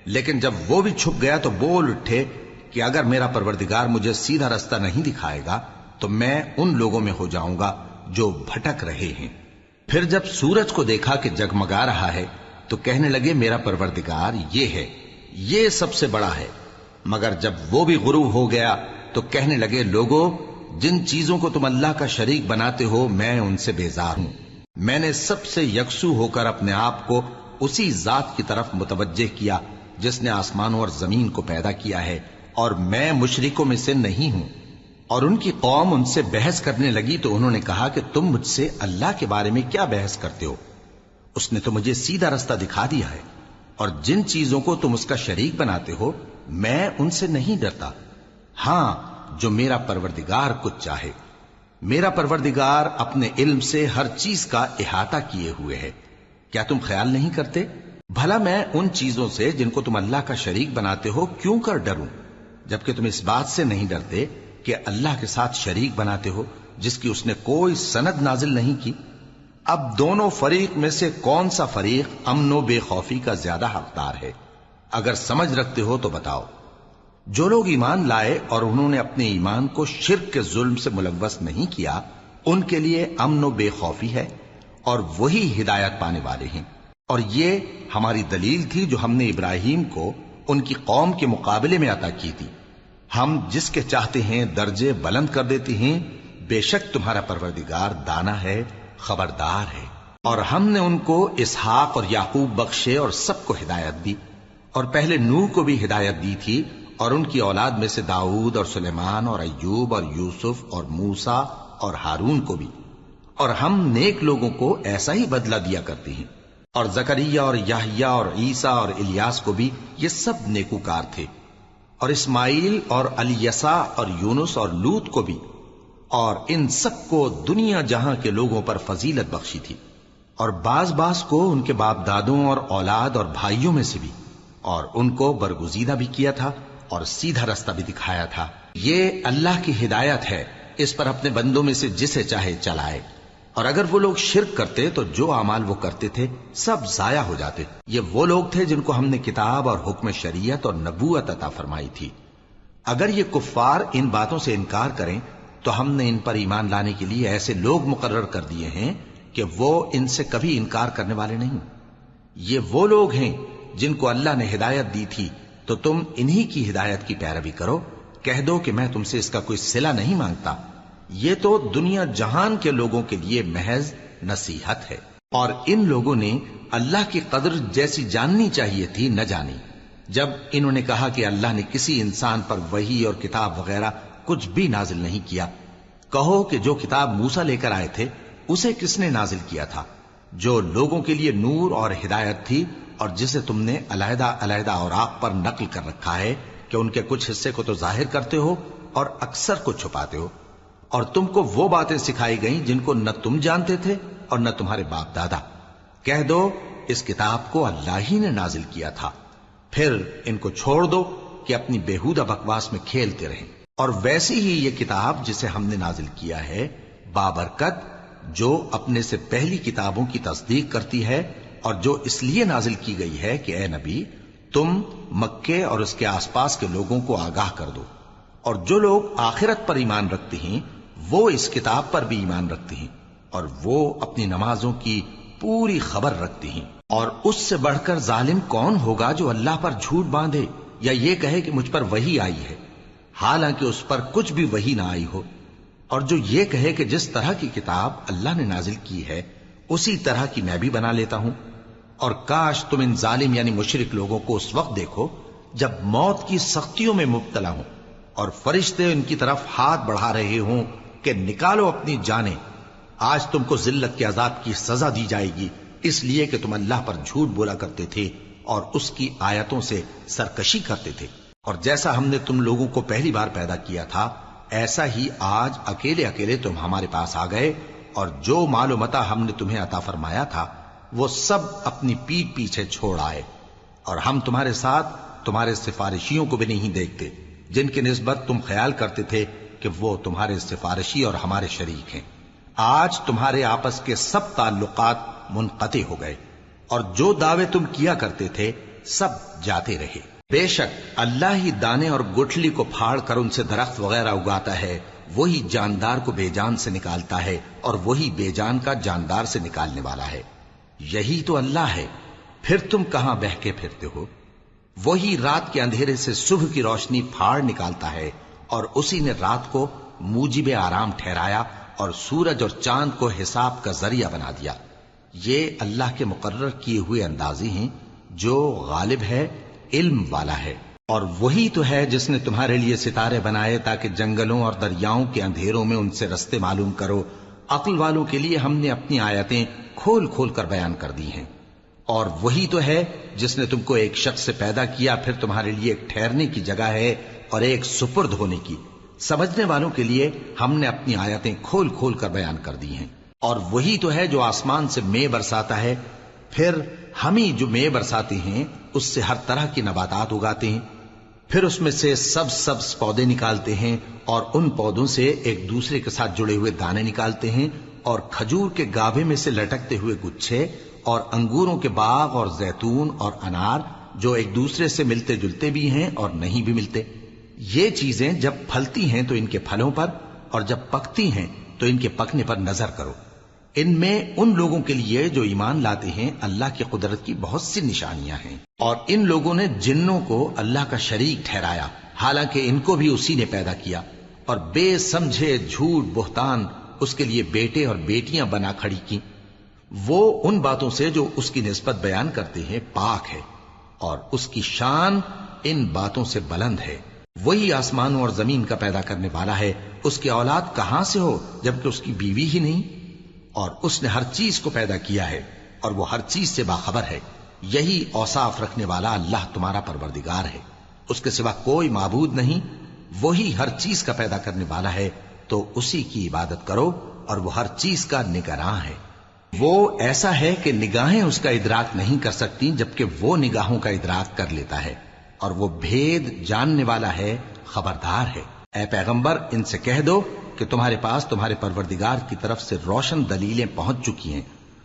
لیکن جب وہ بھی چھپ گیا تو بول اٹھے کہ اگر میرا پروردگار مجھے سیدھا رستہ نہیں دکھائے گا تو میں ان لوگوں میں ہو جاؤں گا جو بھٹک رہے ہیں۔ پھر جب سورج کو دیکھا کہ جگمگا رہا ہے تو کہنے لگے میرا پروردگار یہ ہے، یہ سب سے بڑا ہے۔ مگر جب وہ بھی غروب ہو گیا تو کہنے لگے لوگو، جن چیزوں کو تم اللہ کا شریک بناتے ہو میں ان سے بیزار ہوں۔ میں نے سب سے یکسو ہو کر اپنے آپ کو اسی ذات کی طرف متوجہ کیا جس نے آسمانوں اور زمین کو پیدا کیا ہے، اور میں مشرکوں میں سے نہیں ہوں۔ اور ان کی قوم ان سے بحث کرنے لگی تو انہوں نے کہا کہ تم مجھ سے اللہ کے بارے میں کیا بحث کرتے ہو؟ اس نے تو مجھے سیدھا رستہ دکھا دیا ہے، اور جن چیزوں کو تم اس کا شریک بناتے ہو میں ان سے نہیں ڈرتا، ہاں جو میرا پروردگار کچھ چاہے۔ میرا پروردگار اپنے علم سے ہر چیز کا احاطہ کیے ہوئے ہے۔ کیا تم خیال نہیں کرتے؟ بھلا میں ان چیزوں سے جن کو تم اللہ کا شریک بناتے ہو کیوں کر ڈروں، جبکہ تم اس بات سے نہیں ڈرتے کہ اللہ کے ساتھ شریک بناتے ہو جس کی اس نے کوئی سند نازل نہیں کی۔ اب دونوں فریق میں سے کون سا فریق امن و بے خوفی کا زیادہ حقدار ہے؟ اگر سمجھ رکھتے ہو تو بتاؤ۔ جو لوگ ایمان لائے اور انہوں نے اپنے ایمان کو شرک کے ظلم سے ملوث نہیں کیا، ان کے لیے امن و بے خوفی ہے، اور وہی ہدایت پانے والے ہیں۔ اور یہ ہماری دلیل تھی جو ہم نے ابراہیم کو ان کی قوم کے مقابلے میں عطا کی تھی۔ ہم جس کے چاہتے ہیں درجے بلند کر دیتے ہیں، بے شک تمہارا پروردگار دانا ہے، خبردار ہے۔ اور ہم نے ان کو اسحاق اور یعقوب بخشے اور سب کو ہدایت دی، اور پہلے نوح کو بھی ہدایت دی تھی، اور ان کی اولاد میں سے داؤد اور سلیمان اور ایوب اور یوسف اور موسیٰ اور ہارون کو بھی۔ اور ہم نیک لوگوں کو ایسا ہی بدلہ دیا کرتے ہیں۔ اور زکریا اور یحییٰ اور عیسیٰ اور الیاس کو بھی، یہ سب نیکوکار تھے۔ اور اسماعیل اور الیسع اور یونس اور لوط کو بھی، اور ان سب کو دنیا جہاں کے لوگوں پر فضیلت بخشی تھی، اور بعض کو ان کے باپ دادوں اور اولاد اور بھائیوں میں سے بھی، اور ان کو برگزیدہ بھی کیا تھا اور سیدھا رستہ بھی دکھایا تھا۔ یہ اللہ کی ہدایت ہے اس پر اپنے بندوں میں سے جسے چاہے چلائے، اور اگر وہ لوگ شرک کرتے تو جو اعمال وہ کرتے تھے سب ضائع ہو جاتے۔ یہ وہ لوگ تھے جن کو ہم نے کتاب اور حکم شریعت اور نبوت عطا فرمائی تھی۔ اگر یہ کفار ان باتوں سے انکار کریں تو ہم نے ان پر ایمان لانے کے لیے ایسے لوگ مقرر کر دیے ہیں کہ وہ ان سے کبھی انکار کرنے والے نہیں۔ یہ وہ لوگ ہیں جن کو اللہ نے ہدایت دی تھی، تو تم انہی کی ہدایت کی پیروی کرو۔ کہہ دو کہ میں تم سے اس کا کوئی صلہ نہیں مانگتا، یہ تو دنیا جہان کے لوگوں کے لیے محض نصیحت ہے۔ اور ان لوگوں نے اللہ کی قدر جیسی جاننی چاہیے تھی نہ جانی۔ جب انہوں نے کہا کہ اللہ نے کسی انسان پر وحی اور کتاب وغیرہ کچھ بھی نازل نہیں کیا، کہو کہ جو کتاب موسیٰ لے کر آئے تھے اسے کس نے نازل کیا تھا، جو لوگوں کے لیے نور اور ہدایت تھی، اور جسے تم نے علیحدہ علیحدہ اوراق پر نقل کر رکھا ہے کہ ان کے کچھ حصے کو تو ظاہر کرتے ہو اور اکثر کو چھپاتے ہو۔ اور تم کو وہ باتیں سکھائی گئیں جن کو نہ تم جانتے تھے اور نہ تمہارے باپ دادا۔ کہہ دو اس کتاب کو اللہ ہی نے نازل کیا تھا، پھر ان کو چھوڑ دو کہ اپنی بیہودہ بکواس میں کھیلتے رہیں۔ اور ویسی ہی یہ کتاب جسے ہم نے نازل کیا ہے بابرکت، جو اپنے سے پہلی کتابوں کی تصدیق کرتی ہے، اور جو اس لیے نازل کی گئی ہے کہ اے نبی تم مکے اور اس کے آس پاس کے لوگوں کو آگاہ کر دو، اور جو لوگ آخرت پر ایمان رکھتے ہیں وہ اس کتاب پر بھی ایمان رکھتے ہیں، اور وہ اپنی نمازوں کی پوری خبر رکھتے ہیں۔ اور اس سے بڑھ کر ظالم کون ہوگا جو اللہ پر جھوٹ باندھے یا یہ کہے کہ مجھ پر وحی آئی ہے، حالانکہ اس پر کچھ بھی وحی نہ آئی ہو، اور جو یہ کہے کہ جس طرح کی کتاب اللہ نے نازل کی ہے اسی طرح کی میں بھی بنا لیتا ہوں۔ اور کاش تم ان ظالم یعنی مشرک لوگوں کو اس وقت دیکھو جب موت کی سختیوں میں مبتلا ہوں اور فرشتے ان کی طرف ہاتھ بڑھا رہے ہوں کہ نکالو اپنی جانیں، آج تم کو ذلت کے عذاب کی سزا دی جائے گی، اس لیے کہ تم اللہ پر جھوٹ بولا کرتے تھے اور اس کی آیتوں سے سرکشی کرتے تھے۔ اور جیسا ہم نے تم لوگوں کو پہلی بار پیدا کیا تھا ایسا ہی آج اکیلے اکیلے تم ہمارے پاس آ گئے، اور جو مال و متاع ہم نے تمہیں عطا فرمایا تھا وہ سب اپنی پیٹھ پیچھے چھوڑ آئے، اور ہم تمہارے ساتھ تمہارے سفارشیوں کو بھی نہیں دیکھتے جن کی نسبت تم خیال کرتے تھے کہ وہ تمہارے سفارشی اور ہمارے شریک ہیں۔ آج تمہارے آپس کے سب تعلقات منقطع ہو گئے، اور جو دعوے تم کیا کرتے تھے سب جاتے رہے۔ بے شک اللہ ہی دانے اور گٹھلی کو پھاڑ کر ان سے درخت وغیرہ اگاتا ہے، وہی جاندار کو بے جان سے نکالتا ہے اور وہی بے جان کا جاندار سے نکالنے والا ہے۔ یہی تو اللہ ہے، پھر تم کہاں بہکے پھرتے ہو؟ وہی رات کے اندھیرے سے صبح کی روشنی پھاڑ نکالتا ہے، اور اسی نے رات کو موجب آرام ٹھہرایا اور سورج اور چاند کو حساب کا ذریعہ بنا دیا۔ یہ اللہ کے مقرر کیے ہوئے اندازے ہیں، جو غالب ہے، علم والا ہے۔ اور وہی تو ہے جس نے تمہارے لیے ستارے بنائے تاکہ جنگلوں اور دریاؤں کے اندھیروں میں ان سے رستے معلوم کرو۔ عقل والوں کے لیے ہم نے اپنی آیتیں کھول کھول کر بیان کر دی ہیں۔ اور وہی تو ہے جس نے تم کو ایک شخص سے پیدا کیا، پھر تمہارے لیے ایک ٹھہرنے کی جگہ ہے اور ایک سپرد ہونے کی۔ سمجھنے والوں کے لیے ہم نے اپنی آیتیں کھول کھول کر بیان کر دی ہیں۔ اور وہی تو ہے جو آسمان سے مے برساتا ہے، پھر ہم ہی جو مے برساتے ہیں اس سے ہر طرح کی نباتات اگاتے ہیں، پھر اس میں سے سبز پودے نکالتے ہیں، اور ان پودوں سے ایک دوسرے کے ساتھ جڑے ہوئے دانے نکالتے ہیں، اور کھجور کے گاھے میں سے لٹکتے ہوئے گچھے، اور انگوروں کے باغ اور زیتون اور انار جو ایک دوسرے سے ملتے جلتے بھی ہیں اور نہیں بھی ملتے۔ یہ چیزیں جب پھلتی ہیں تو ان کے پھلوں پر، اور جب پکتی ہیں تو ان کے پکنے پر نظر کرو۔ ان میں ان لوگوں کے لیے جو ایمان لاتے ہیں اللہ کی قدرت کی بہت سی نشانیاں ہیں۔ اور ان لوگوں نے جنوں کو اللہ کا شریک ٹھہرایا، حالانکہ ان کو بھی اسی نے پیدا کیا، اور بے سمجھے جھوٹ بہتان اس کے لیے بیٹے اور بیٹیاں بنا کھڑی کی۔ وہ ان باتوں سے جو اس کی نسبت بیان کرتے ہیں پاک ہے، اور اس کی شان ان باتوں سے بلند ہے۔ وہی آسمانوں اور زمین کا پیدا کرنے والا ہے، اس کی اولاد کہاں سے ہو جبکہ اس کی بیوی ہی نہیں؟ اور اس نے ہر چیز کو پیدا کیا ہے، اور وہ ہر چیز سے باخبر ہے۔ یہی اوصاف رکھنے والا اللہ تمہارا پروردگار ہے، اس کے سوا کوئی معبود نہیں۔ وہی ہر چیز کا پیدا کرنے والا ہے، تو اسی کی عبادت کرو، اور وہ ہر چیز کا نگراں ہے۔ وہ ایسا ہے کہ نگاہیں اس کا ادراک نہیں کر سکتی، جبکہ وہ نگاہوں کا ادراک کر لیتا ہے، اور وہ بھید جاننے والا ہے، خبردار ہے۔ اے پیغمبر ان سے کہہ دو کہ تمہارے پاس تمہارے پروردگار کی طرف سے روشن دلیلیں پہنچ چکی ہیں،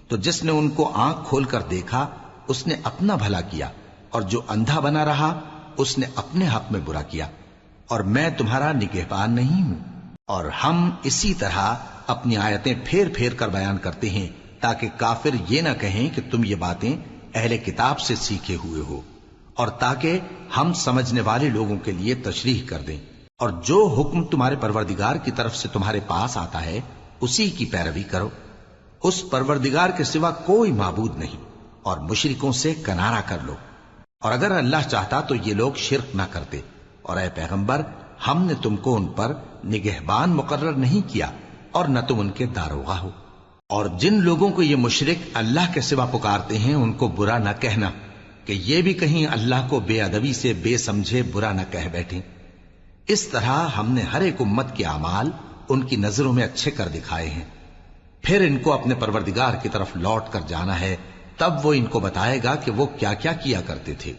تو جس نے ان کو آنکھ کھول کر دیکھا اس نے اپنا بھلا کیا، اور جو اندھا بنا رہا اس نے اپنے حق میں برا کیا، اور میں تمہارا نگہبان نہیں ہوں۔ اور ہم اسی طرح اپنی آیتیں پھیر پھیر کر بیان کرتے ہیں تاکہ کافر یہ نہ کہیں کہ تم یہ باتیں اہل کتاب سے سیکھے ہوئے ہو، اور تاکہ ہم سمجھنے والے لوگوں کے لیے تشریح کر دیں۔ اور جو حکم تمہارے پروردگار کی طرف سے تمہارے پاس آتا ہے اسی کی پیروی کرو، اس پروردگار کے سوا کوئی معبود نہیں، اور مشرکوں سے کنارہ کر لو۔ اور اگر اللہ چاہتا تو یہ لوگ شرک نہ کرتے، اور اے پیغمبر ہم نے تم کو ان پر نگہبان مقرر نہیں کیا اور نہ تم ان کے داروغہ ہو۔ اور جن لوگوں کو یہ مشرک اللہ کے سوا پکارتے ہیں ان کو برا نہ کہنا کہ یہ بھی کہیں اللہ کو بے ادبی سے بے سمجھے برا نہ کہہ بیٹھیں۔ اس طرح ہم نے ہر ایک امت کے اعمال ان کی نظروں میں اچھے کر دکھائے ہیں، پھر ان کو اپنے پروردگار کی طرف لوٹ کر جانا ہے، تب وہ ان کو بتائے گا کہ وہ کیا کیا کیا کرتے تھے۔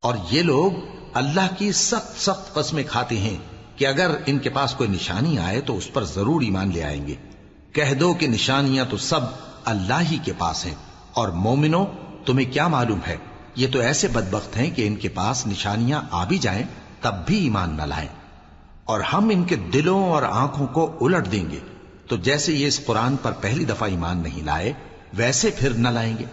اور یہ لوگ اللہ کی سخت سخت قسمیں کھاتے ہیں کہ اگر ان کے پاس کوئی نشانی آئے تو اس پر ضرور ایمان لے آئیں گے۔ کہہ دو کہ نشانیاں تو سب اللہ ہی کے پاس ہیں، اور مومنوں تمہیں کیا معلوم ہے یہ تو ایسے بدبخت ہیں کہ ان کے پاس نشانیاں آ بھی جائیں تب بھی ایمان نہ لائیں، اور ہم ان کے دلوں اور آنکھوں کو الٹ دیں گے، تو جیسے یہ اس قرآن پر پہلی دفعہ ایمان نہیں لائے ویسے پھر نہ لائیں گے،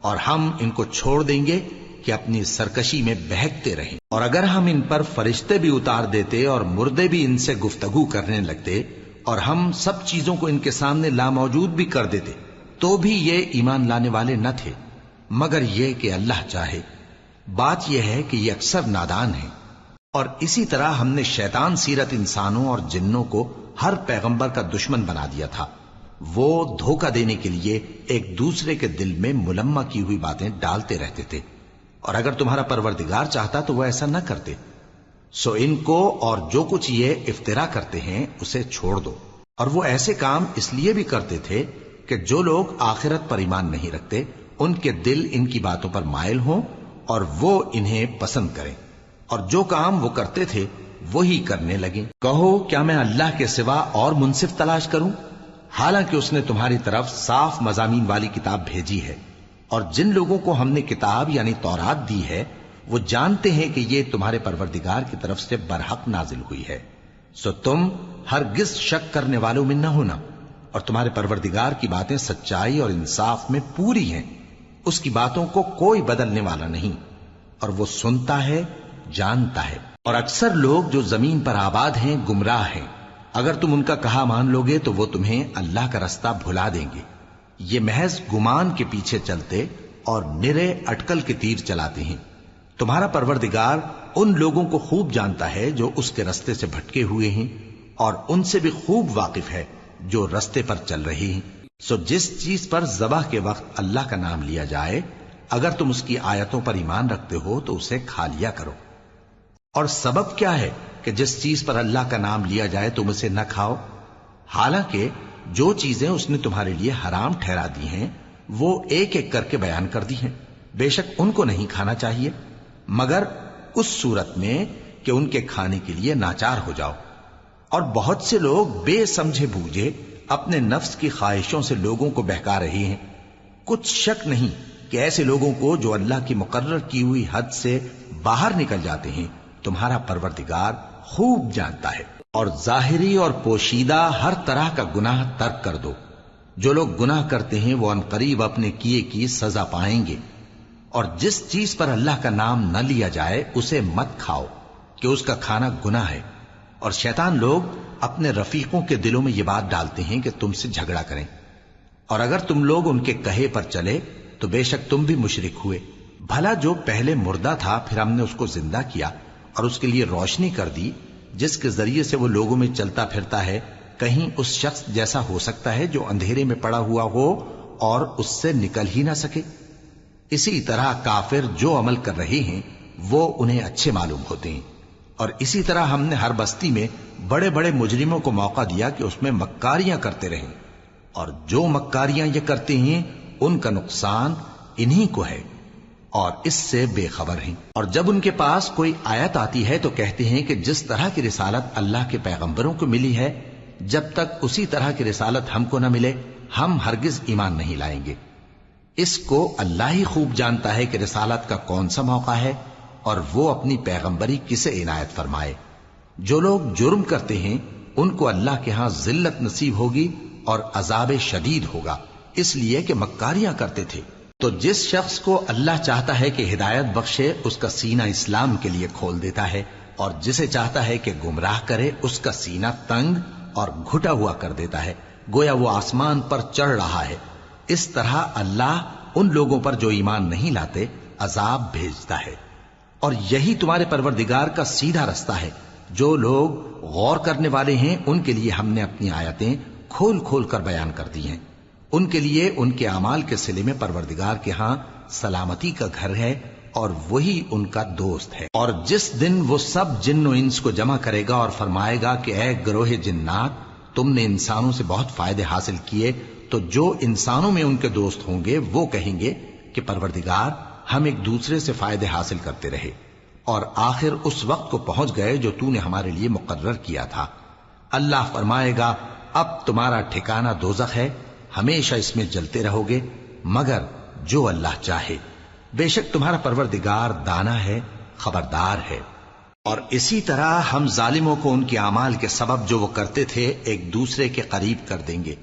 اور ہم ان کو چھوڑ دیں گے کہ اپنی سرکشی میں بہکتے رہیں۔ اور اگر ہم ان پر فرشتے بھی اتار دیتے اور مردے بھی ان سے گفتگو کرنے لگتے اور ہم سب چیزوں کو ان کے سامنے لاموجود بھی کر دیتے تو بھی یہ ایمان لانے والے نہ تھے، مگر یہ کہ اللہ چاہے۔ بات یہ ہے کہ یہ اکثر نادان ہیں۔ اور اسی طرح ہم نے شیطان سیرت انسانوں اور جنوں کو ہر پیغمبر کا دشمن بنا دیا تھا، وہ دھوکہ دینے کے لیے ایک دوسرے کے دل میں ملمہ کی ہوئی باتیں ڈالتے رہتے تھے، اور اگر تمہارا پروردگار چاہتا تو وہ ایسا نہ کرتے۔ سو ان کو اور جو کچھ یہ افطرا کرتے ہیں اسے چھوڑ دو۔ اور وہ ایسے کام اس لیے بھی کرتے تھے کہ جو لوگ آخرت پر ایمان نہیں رکھتے ان کے دل ان کی باتوں پر مائل ہوں اور وہ انہیں پسند کریں، اور جو کام وہ کرتے تھے وہی کرنے لگیں۔ کہو کیا میں اللہ کے سوا اور منصف تلاش کروں، حالانکہ اس نے تمہاری طرف صاف مضامین والی کتاب بھیجی ہے، اور جن لوگوں کو ہم نے کتاب یعنی تورات دی ہے وہ جانتے ہیں کہ یہ تمہارے پروردگار کی طرف سے برحق نازل ہوئی ہے، سو تم ہرگز شک کرنے والوں میں نہ ہونا، اور تمہارے پروردگار کی باتیں سچائی اور انصاف میں پوری ہیں، اس کی باتوں کو کوئی بدلنے والا نہیں، اور وہ سنتا ہے جانتا ہے۔ اور اکثر لوگ جو زمین پر آباد ہیں گمراہ ہیں، اگر تم ان کا کہا مان لوگے تو وہ تمہیں اللہ کا رستہ بھلا دیں گے۔ یہ محض گمان کے پیچھے چلتے اور نرے اٹکل کے تیر چلاتے ہیں۔ تمہارا پروردگار ان لوگوں کو خوب جانتا ہے جو اس کے رستے سے بھٹکے ہوئے ہیں، اور ان سے بھی خوب واقف ہے جو رستے پر چل رہے ہیں۔ سو جس چیز پر ذبح کے وقت اللہ کا نام لیا جائے اگر تم اس کی آیتوں پر ایمان رکھتے ہو تو اسے کھا لیا کرو۔ اور سبب کیا ہے کہ جس چیز پر اللہ کا نام لیا جائے تم اسے نہ کھاؤ، حالانکہ جو چیزیں اس نے تمہارے لیے حرام ٹھہرا دی ہیں وہ ایک ایک کر کے بیان کر دی ہیں، بے شک ان کو نہیں کھانا چاہیے مگر اس صورت میں کہ ان کے کھانے کے لیے ناچار ہو جاؤ۔ اور بہت سے لوگ بے سمجھے بوجھے اپنے نفس کی خواہشوں سے لوگوں کو بہکا رہے ہیں۔ کچھ شک نہیں کہ ایسے لوگوں کو جو اللہ کی مقرر کی ہوئی حد سے باہر نکل جاتے ہیں تمہارا پروردگار خوب جانتا ہے۔ اور ظاہری اور پوشیدہ ہر طرح کا گناہ ترک کر دو، جو لوگ گناہ کرتے ہیں وہ عنقریب اپنے کیے کی سزا پائیں گے۔ اور جس چیز پر اللہ کا نام نہ لیا جائے اسے مت کھاؤ کہ اس کا کھانا گناہ ہے، اور شیطان لوگ اپنے رفیقوں کے دلوں میں یہ بات ڈالتے ہیں کہ تم سے جھگڑا کریں، اور اگر تم لوگ ان کے کہے پر چلے تو بے شک تم بھی مشرک ہوئے۔ بھلا جو پہلے مردہ تھا پھر ہم نے اس کو زندہ کیا اور اس کے لیے روشنی کر دی جس کے ذریعے سے وہ لوگوں میں چلتا پھرتا ہے، کہیں اس شخص جیسا ہو سکتا ہے جو اندھیرے میں پڑا ہوا ہو اور اس سے نکل ہی نہ سکے؟ اسی طرح کافر جو عمل کر رہے ہیں وہ انہیں اچھے معلوم ہوتے ہیں۔ اور اسی طرح ہم نے ہر بستی میں بڑے بڑے مجرموں کو موقع دیا کہ اس میں مکاریاں کرتے رہیں، اور جو مکاریاں یہ کرتے ہیں ان کا نقصان انہی کو ہے اور اس سے بے خبر ہیں۔ اور جب ان کے پاس کوئی آیت آتی ہے تو کہتے ہیں کہ جس طرح کی رسالت اللہ کے پیغمبروں کو ملی ہے جب تک اسی طرح کی رسالت ہم کو نہ ملے ہم ہرگز ایمان نہیں لائیں گے۔ اس کو اللہ ہی خوب جانتا ہے کہ رسالت کا کون سا موقع ہے اور وہ اپنی پیغمبری کسے عنایت فرمائے۔ جو لوگ جرم کرتے ہیں ان کو اللہ کے ہاں ذلت نصیب ہوگی اور عذاب شدید ہوگا، اس لیے کہ مکاریاں کرتے تھے۔ تو جس شخص کو اللہ چاہتا ہے کہ ہدایت بخشے اس کا سینہ اسلام کے لیے کھول دیتا ہے، اور جسے چاہتا ہے کہ گمراہ کرے اس کا سینہ تنگ اور گھٹا ہوا کر دیتا ہے، گویا وہ آسمان پر چڑھ رہا ہے۔ اس طرح اللہ ان لوگوں پر جو ایمان نہیں لاتے عذاب بھیجتا ہے۔ اور یہی تمہارے پروردگار کا سیدھا رستہ ہے۔ جو لوگ غور کرنے والے ہیں ان کے لیے ہم نے اپنی آیتیں کھول کھول کر بیان کر دی ہیں۔ ان کے لیے ان کے اعمال کے صلے میں پروردگار کے ہاں سلامتی کا گھر ہے اور وہی ان کا دوست ہے۔ اور جس دن وہ سب جن و انس کو جمع کرے گا اور فرمائے گا کہ اے گروہ جنات، تم نے انسانوں سے بہت فائدے حاصل کیے، تو جو انسانوں میں ان کے دوست ہوں گے وہ کہیں گے کہ پروردگار ہم ایک دوسرے سے فائدے حاصل کرتے رہے اور آخر اس وقت کو پہنچ گئے جو تو نے ہمارے لیے مقرر کیا تھا۔ اللہ فرمائے گا اب تمہارا ٹھکانہ دوزخ ہے، ہمیشہ اس میں جلتے رہو گے مگر جو اللہ چاہے، بے شک تمہارا پروردگار دانا ہے، خبردار ہے۔ اور اسی طرح ہم ظالموں کو ان کے اعمال کے سبب جو وہ کرتے تھے ایک دوسرے کے قریب کر دیں گے۔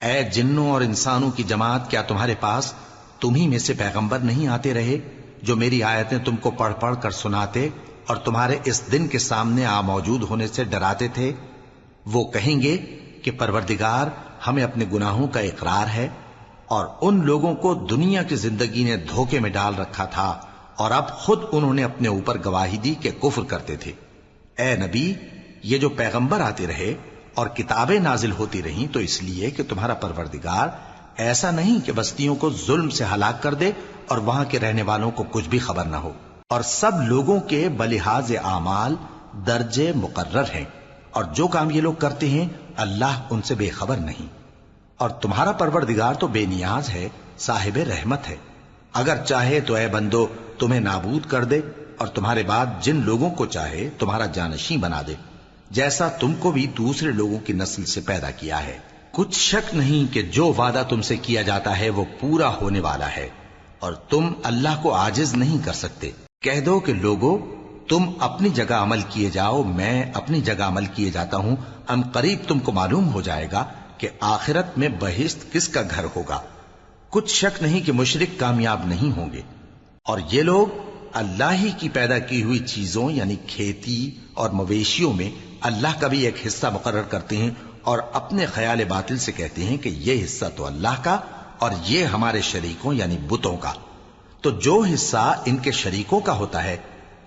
اے جنوں اور انسانوں کی جماعت، کیا تمہارے پاس تمہیں میں سے پیغمبر نہیں آتے رہے جو میری آیتیں تم کو پڑھ پڑھ کر سناتے اور تمہارے اس دن کے سامنے موجود ہونے سے ڈراتے تھے؟ وہ کہیں گے کہ پروردگار ہمیں اپنے گناہوں کا اقرار ہے، اور ان لوگوں کو دنیا کی زندگی نے دھوکے میں ڈال رکھا تھا اور اب خود انہوں نے اپنے اوپر گواہی دی کہ کفر کرتے تھے۔ اے نبی، یہ جو پیغمبر آتے رہے اور کتابیں نازل ہوتی رہیں تو اس لیے کہ تمہارا پروردگار ایسا نہیں کہ بستیوں کو ظلم سے ہلاک کر دے اور وہاں کے رہنے والوں کو کچھ بھی خبر نہ ہو، اور سب لوگوں کے بلحاظ اعمال درجے مقرر ہیں، اور جو کام یہ لوگ کرتے ہیں اللہ ان سے بے خبر نہیں۔ اور تمہارا پروردگار تو بے نیاز ہے، صاحب رحمت ہے، اگر چاہے تو اے بندو تمہیں نابود کر دے اور تمہارے بعد جن لوگوں کو چاہے تمہارا جانشین بنا دے، جیسا تم کو بھی دوسرے لوگوں کی نسل سے پیدا کیا ہے۔ کچھ شک نہیں کہ جو وعدہ تم سے کیا جاتا ہے وہ پورا ہونے والا ہے، اور تم اللہ کو عاجز نہیں کر سکتے۔ کہہ دو کہ لوگو تم اپنی جگہ عمل کیے جاؤ، میں اپنی جگہ عمل کیے جاتا ہوں، ان قریب تم کو معلوم ہو جائے گا کہ آخرت میں بہشت کس کا گھر ہوگا۔ کچھ شک نہیں کہ مشرک کامیاب نہیں ہوں گے۔ اور یہ لوگ اللہ ہی کی پیدا کی ہوئی چیزوں یعنی کھیتی اور مویشیوں میں اللہ کا بھی ایک حصہ مقرر کرتے ہیں اور اپنے خیال باطل سے کہتے ہیں کہ یہ حصہ تو اللہ کا اور یہ ہمارے شریکوں یعنی بتوں کا۔ تو جو حصہ ان کے شریکوں کا ہوتا ہے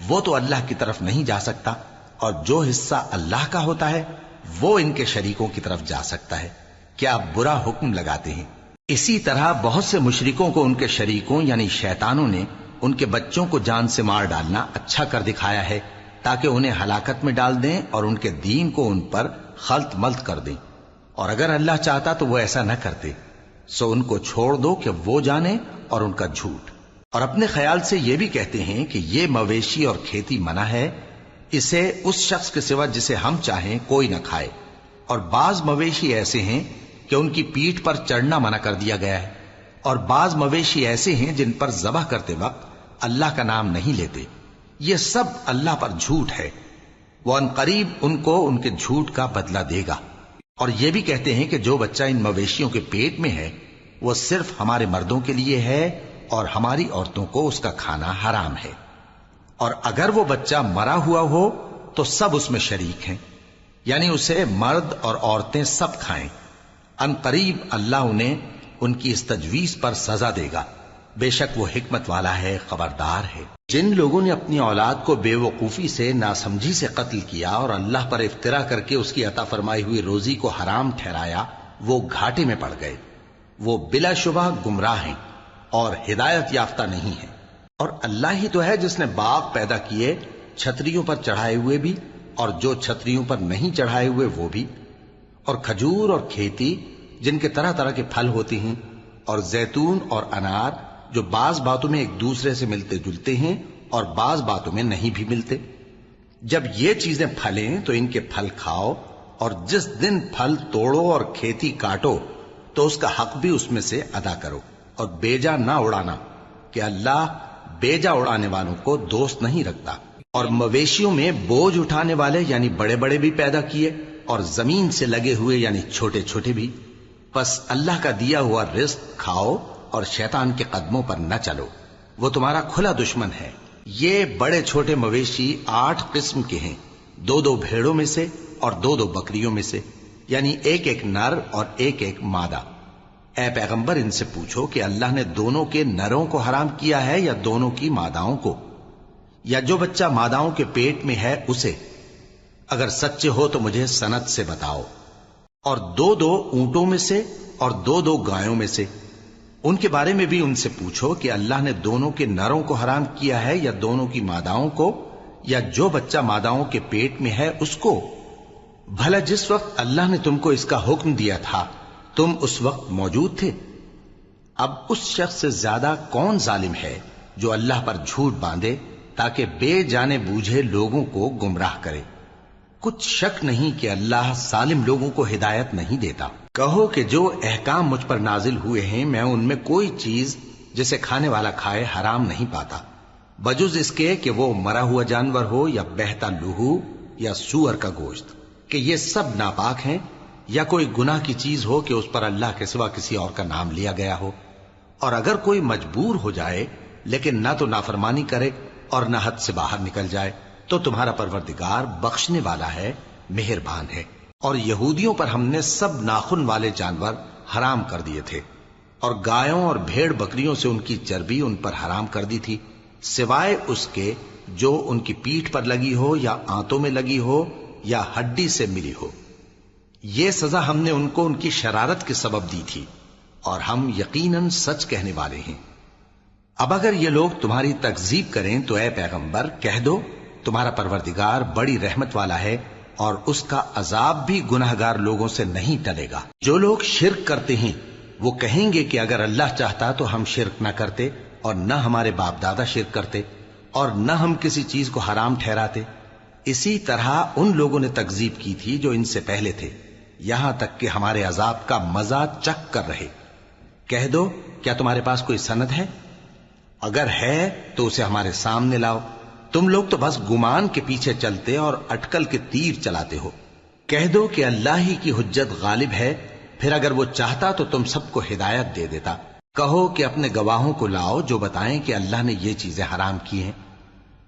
وہ تو اللہ کی طرف نہیں جا سکتا، اور جو حصہ اللہ کا ہوتا ہے وہ ان کے شریکوں کی طرف جا سکتا ہے۔ کیا برا حکم لگاتے ہیں؟ اسی طرح بہت سے مشرکوں کو ان کے شریکوں یعنی شیطانوں نے ان کے بچوں کو جان سے مار ڈالنا اچھا کر دکھایا ہے تاکہ انہیں ہلاکت میں ڈال دیں اور ان کے دین کو ان پر خلط ملط کر دیں، اور اگر اللہ چاہتا تو وہ ایسا نہ کرتے۔ سو ان کو چھوڑ دو کہ وہ جانے اور ان کا جھوٹ۔ اور اپنے خیال سے یہ بھی کہتے ہیں کہ یہ مویشی اور کھیتی منع ہے، اسے اس شخص کے سوا جسے ہم چاہیں کوئی نہ کھائے، اور بعض مویشی ایسے ہیں کہ ان کی پیٹھ پر چڑھنا منع کر دیا گیا ہے، اور بعض مویشی ایسے ہیں جن پر ذبح کرتے وقت اللہ کا نام نہیں لیتے۔ یہ سب اللہ پر جھوٹ ہے، وہ ان قریب ان کو ان کے جھوٹ کا بدلہ دے گا۔ اور یہ بھی کہتے ہیں کہ جو بچہ ان مویشیوں کے پیٹ میں ہے وہ صرف ہمارے مردوں کے لیے ہے اور ہماری عورتوں کو اس کا کھانا حرام ہے، اور اگر وہ بچہ مرا ہوا ہو تو سب اس میں شریک ہیں، یعنی اسے مرد اور عورتیں سب کھائیں۔ ان قریب اللہ انہیں ان کی اس تجویز پر سزا دے گا، بے شک وہ حکمت والا ہے، خبردار ہے۔ جن لوگوں نے اپنی اولاد کو بے وقوفی سے ناسمجھی سے قتل کیا اور اللہ پر افترا کر کے اس کی عطا فرمائی ہوئی روزی کو حرام ٹھہرایا، وہ گھاٹے میں پڑ گئے، وہ بلا شبہ گمراہ ہیں اور ہدایت یافتہ نہیں ہیں۔ اور اللہ ہی تو ہے جس نے باغ پیدا کیے، چھتریوں پر چڑھائے ہوئے بھی اور جو چھتریوں پر نہیں چڑھائے ہوئے وہ بھی، اور کھجور اور کھیتی جن کے طرح طرح کے پھل ہوتے ہیں، اور زیتون اور انار جو بعض باتوں میں ایک دوسرے سے ملتے جلتے ہیں اور بعض باتوں میں نہیں بھی ملتے۔ جب یہ چیزیں پھلیں تو ان کے پھل کھاؤ اور جس دن پھل توڑو اور کھیتی کاٹو تو اس کا حق بھی اس میں سے ادا کرو، اور بیجا نہ اڑانا کہ اللہ بیجا اڑانے والوں کو دوست نہیں رکھتا۔ اور مویشیوں میں بوجھ اٹھانے والے یعنی بڑے بڑے بھی پیدا کیے، اور زمین سے لگے ہوئے یعنی چھوٹے چھوٹے بھی۔ پس اللہ کا دیا ہوا رزق کھاؤ اور شیطان کے قدموں پر نہ چلو، وہ تمہارا کھلا دشمن ہے۔ یہ بڑے چھوٹے مویشی 8 قسم کے ہیں، 2 بھیڑوں میں سے اور 2 بکریوں میں سے، یعنی ایک نر اور ایک مادہ۔ اے پیغمبر ان سے پوچھو کہ اللہ نے دونوں کے نروں کو حرام کیا ہے یا دونوں کی ماداؤں کو، یا جو بچہ ماداؤں کے پیٹ میں ہے اسے؟ اگر سچے ہو تو مجھے سند سے بتاؤ۔ اور 2 اونٹوں میں سے اور 2 گایوں میں سے، ان کے بارے میں بھی ان سے پوچھو کہ اللہ نے دونوں کے نروں کو حرام کیا ہے یا دونوں کی ماداؤں کو، یا جو بچہ ماداؤں کے پیٹ میں ہے اس کو؟ بھلا جس وقت اللہ نے تم کو اس کا حکم دیا تھا تم اس وقت موجود تھے؟ اب اس شخص سے زیادہ کون ظالم ہے جو اللہ پر جھوٹ باندھے تاکہ بے جانے بوجھے لوگوں کو گمراہ کرے؟ کچھ شک نہیں کہ اللہ ظالم لوگوں کو ہدایت نہیں دیتا۔ کہو کہ جو احکام مجھ پر نازل ہوئے ہیں میں ان میں کوئی چیز جسے کھانے والا کھائے حرام نہیں پاتا، بجز اس کے کہ وہ مرا ہوا جانور ہو یا بہتا لہو یا سور کا گوشت، کہ یہ سب ناپاک ہیں، یا کوئی گناہ کی چیز ہو کہ اس پر اللہ کے سوا کسی اور کا نام لیا گیا ہو۔ اور اگر کوئی مجبور ہو جائے لیکن نہ تو نافرمانی کرے اور نہ حد سے باہر نکل جائے تو تمہارا پروردگار بخشنے والا ہے، مہربان ہے۔ اور یہودیوں پر ہم نے سب ناخن والے جانور حرام کر دیے تھے، اور گایوں اور بھیڑ بکریوں سے ان کی چربی ان پر حرام کر دی تھی، سوائے اس کے جو ان کی پیٹھ پر لگی ہو یا آنتوں میں لگی ہو یا ہڈی سے ملی ہو۔ یہ سزا ہم نے ان کو ان کی شرارت کے سبب دی تھی، اور ہم یقیناً سچ کہنے والے ہیں۔ اب اگر یہ لوگ تمہاری تکذیب کریں تو اے پیغمبر کہہ دو تمہارا پروردگار بڑی رحمت والا ہے، اور اس کا عذاب بھی گناہگار لوگوں سے نہیں ٹلے گا۔ جو لوگ شرک کرتے ہیں وہ کہیں گے کہ اگر اللہ چاہتا تو ہم شرک نہ کرتے، اور نہ ہمارے باپ دادا شرک کرتے، اور نہ ہم کسی چیز کو حرام ٹھہراتے۔ اسی طرح ان لوگوں نے تکذیب کی تھی جو ان سے پہلے تھے، یہاں تک کہ ہمارے عذاب کا مزہ چکھ کر رہے۔ کہہ دو کیا تمہارے پاس کوئی سند ہے؟ اگر ہے تو اسے ہمارے سامنے لاؤ۔ تم لوگ تو بس گمان کے پیچھے چلتے اور اٹکل کے تیر چلاتے ہو۔ کہہ دو کہ اللہ ہی کی حجت غالب ہے، پھر اگر وہ چاہتا تو تم سب کو ہدایت دے دیتا۔ کہو کہ اپنے گواہوں کو لاؤ جو بتائیں کہ اللہ نے یہ چیزیں حرام کی ہیں،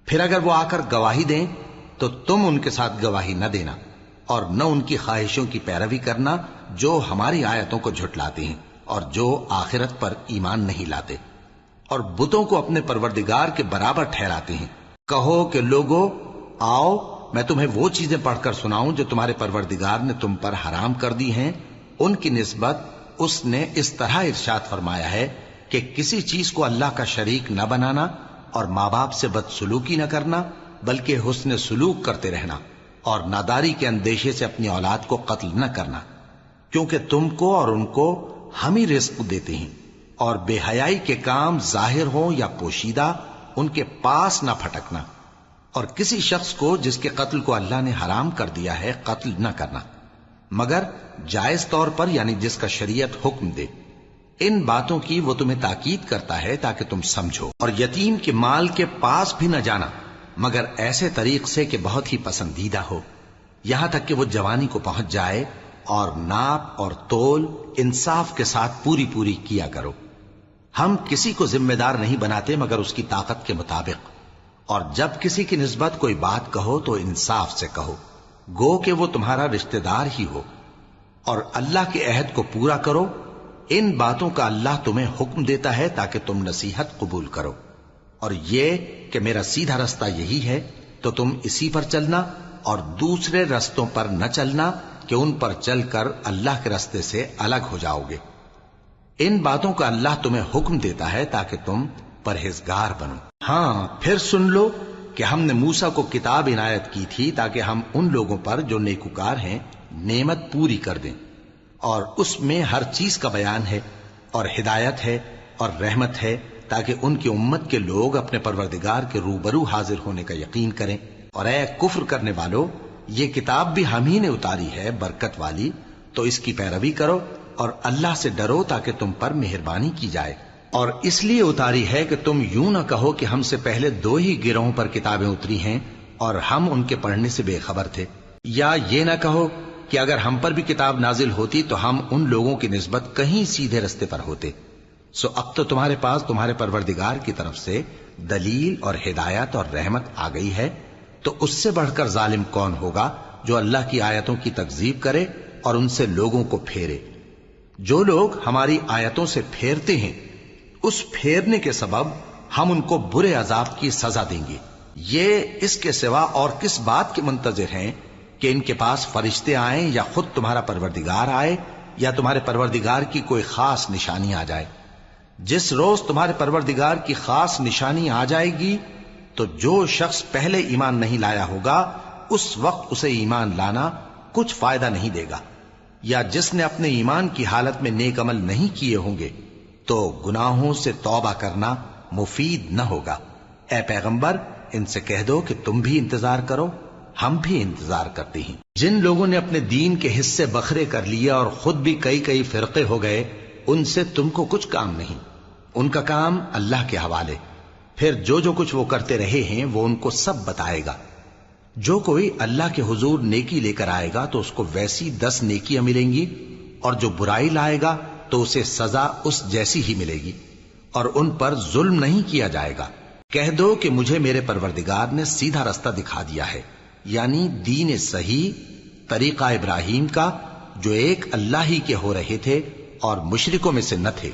پھر اگر وہ آ کر گواہی دیں تو تم ان کے ساتھ گواہی نہ دینا، اور نہ ان کی خواہشوں کی پیروی کرنا جو ہماری آیتوں کو جھٹلاتے ہیں اور جو آخرت پر ایمان نہیں لاتے، اور بتوں کو اپنے پروردگار کے برابر ٹھہراتے ہیں۔ کہو کہ لوگو آؤ میں تمہیں وہ چیزیں پڑھ کر سناؤں جو تمہارے پروردگار نے تم پر حرام کر دی ہیں۔ ان کی نسبت اس نے اس طرح ارشاد فرمایا ہے کہ کسی چیز کو اللہ کا شریک نہ بنانا، اور ماں باپ سے بدسلوکی نہ کرنا بلکہ حسن سلوک کرتے رہنا، اور ناداری کے اندیشے سے اپنی اولاد کو قتل نہ کرنا، کیونکہ تم کو اور ان کو ہم ہی رزق دیتے ہیں۔ اور بے حیائی کے کام ظاہر ہوں یا پوشیدہ ان کے پاس نہ پھٹکنا، اور کسی شخص کو جس کے قتل کو اللہ نے حرام کر دیا ہے قتل نہ کرنا، مگر جائز طور پر یعنی جس کا شریعت حکم دے۔ ان باتوں کی وہ تمہیں تاکید کرتا ہے تاکہ تم سمجھو۔ اور یتیم کے مال کے پاس بھی نہ جانا مگر ایسے طریق سے کہ بہت ہی پسندیدہ ہو، یہاں تک کہ وہ جوانی کو پہنچ جائے، اور ناپ اور تول انصاف کے ساتھ پوری پوری کیا کرو۔ ہم کسی کو ذمہ دار نہیں بناتے مگر اس کی طاقت کے مطابق، اور جب کسی کی نسبت کوئی بات کہو تو انصاف سے کہو، گو کہ وہ تمہارا رشتہ دار ہی ہو، اور اللہ کے عہد کو پورا کرو۔ ان باتوں کا اللہ تمہیں حکم دیتا ہے تاکہ تم نصیحت قبول کرو، اور یہ کہ میرا سیدھا رستہ یہی ہے تو تم اسی پر چلنا، اور دوسرے رستوں پر نہ چلنا کہ ان پر چل کر اللہ کے رستے سے الگ ہو جاؤ گے۔ ان باتوں کا اللہ تمہیں حکم دیتا ہے تاکہ تم پرہیزگار بنو۔ ہاں پھر سن لو کہ ہم نے موسیٰ کو کتاب عنایت کی تھی تاکہ ہم ان لوگوں پر جو نیکوکار ہیں نعمت پوری کر دیں، اور اس میں ہر چیز کا بیان ہے، اور ہدایت ہے اور رحمت ہے، تاکہ ان کی امت کے لوگ اپنے پروردگار کے روبرو حاضر ہونے کا یقین کریں۔ اور اے کفر کرنے والو، یہ کتاب بھی ہم ہی نے اتاری ہے برکت والی، تو اس کی پیروی کرو اور اللہ سے ڈرو تاکہ تم پر مہربانی کی جائے۔ اور اس لیے اتاری ہے کہ تم یوں نہ کہو کہ ہم سے پہلے 2 ہی گروہوں پر کتابیں اتری ہیں اور ہم ان کے پڑھنے سے بے خبر تھے، یا یہ نہ کہو کہ اگر ہم پر بھی کتاب نازل ہوتی تو ہم ان لوگوں کی نسبت کہیں سیدھے رستے پر ہوتے۔ سو اب تو تمہارے پاس تمہارے پروردگار کی طرف سے دلیل اور ہدایت اور رحمت آ گئی ہے، تو اس سے بڑھ کر ظالم کون ہوگا جو اللہ کی آیتوں کی تکذیب کرے اور ان سے لوگوں کو پھیرے۔ جو لوگ ہماری آیتوں سے پھیرتے ہیں، اس پھیرنے کے سبب ہم ان کو برے عذاب کی سزا دیں گے۔ یہ اس کے سوا اور کس بات کے منتظر ہیں کہ ان کے پاس فرشتے آئیں یا خود تمہارا پروردگار آئے یا تمہارے پروردگار کی کوئی خاص نشانی آ جائے؟ جس روز تمہارے پروردگار کی خاص نشانی آ جائے گی تو جو شخص پہلے ایمان نہیں لایا ہوگا اس وقت اسے ایمان لانا کچھ فائدہ نہیں دے گا، یا جس نے اپنے ایمان کی حالت میں نیک عمل نہیں کیے ہوں گے تو گناہوں سے توبہ کرنا مفید نہ ہوگا۔ اے پیغمبر، ان سے کہہ دو کہ تم بھی انتظار کرو، ہم بھی انتظار کرتے ہیں۔ جن لوگوں نے اپنے دین کے حصے بکھرے کر لیے اور خود بھی کئی فرقے ہو گئے، ان سے تم کو کچھ کام نہیں، ان کا کام اللہ کے حوالے۔ پھر جو کچھ وہ کرتے رہے ہیں وہ ان کو سب بتائے گا۔ جو کوئی اللہ کے حضور نیکی لے کر آئے گا تو اس کو ویسی 10 نیکیاں ملیں گی، اور جو برائی لائے گا تو اسے سزا اس جیسی ہی ملے گی، اور ان پر ظلم نہیں کیا جائے گا۔ کہہ دو کہ مجھے میرے پروردگار نے سیدھا رستہ دکھا دیا ہے، یعنی دین صحیح، طریقہ ابراہیم کا، جو ایک اللہ ہی کے ہو رہے تھے اور مشرکوں میں سے نہ تھے۔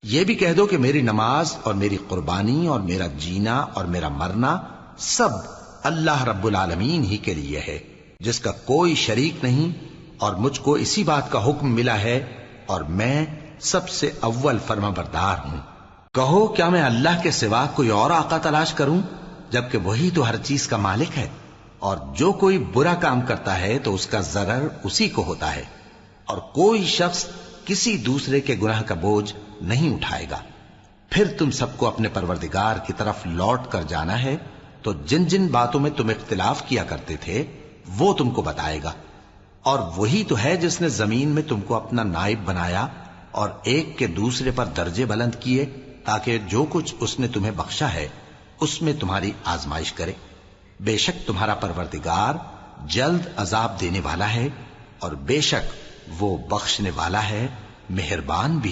یہ بھی کہہ دو کہ میری نماز اور میری قربانی اور میرا جینا اور میرا مرنا سب اللہ رب العالمین ہی کے لیے ہے، جس کا کوئی شریک نہیں، اور مجھ کو اسی بات کا حکم ملا ہے اور میں سب سے اول فرما بردار ہوں۔ کہو کیا میں اللہ کے سوا کوئی اور آقا تلاش کروں جبکہ وہی تو ہر چیز کا مالک ہے؟ اور جو کوئی برا کام کرتا ہے تو اس کا ضرر اسی کو ہوتا ہے، اور کوئی شخص کسی دوسرے کے گناہ کا بوجھ نہیں اٹھائے گا۔ پھر تم سب کو اپنے پروردگار کی طرف لوٹ کر جانا ہے، تو جن جن باتوں میں تم اختلاف کیا کرتے تھے وہ تم کو بتائے گا۔ اور وہی تو ہے جس نے زمین میں تم کو اپنا نائب بنایا اور ایک کے دوسرے پر درجے بلند کیے، تاکہ جو کچھ اس نے تمہیں بخشا ہے اس میں تمہاری آزمائش کرے۔ بے شک تمہارا پروردگار جلد عذاب دینے والا ہے، اور بے شک وہ بخشنے والا ہے، مہربان بھی۔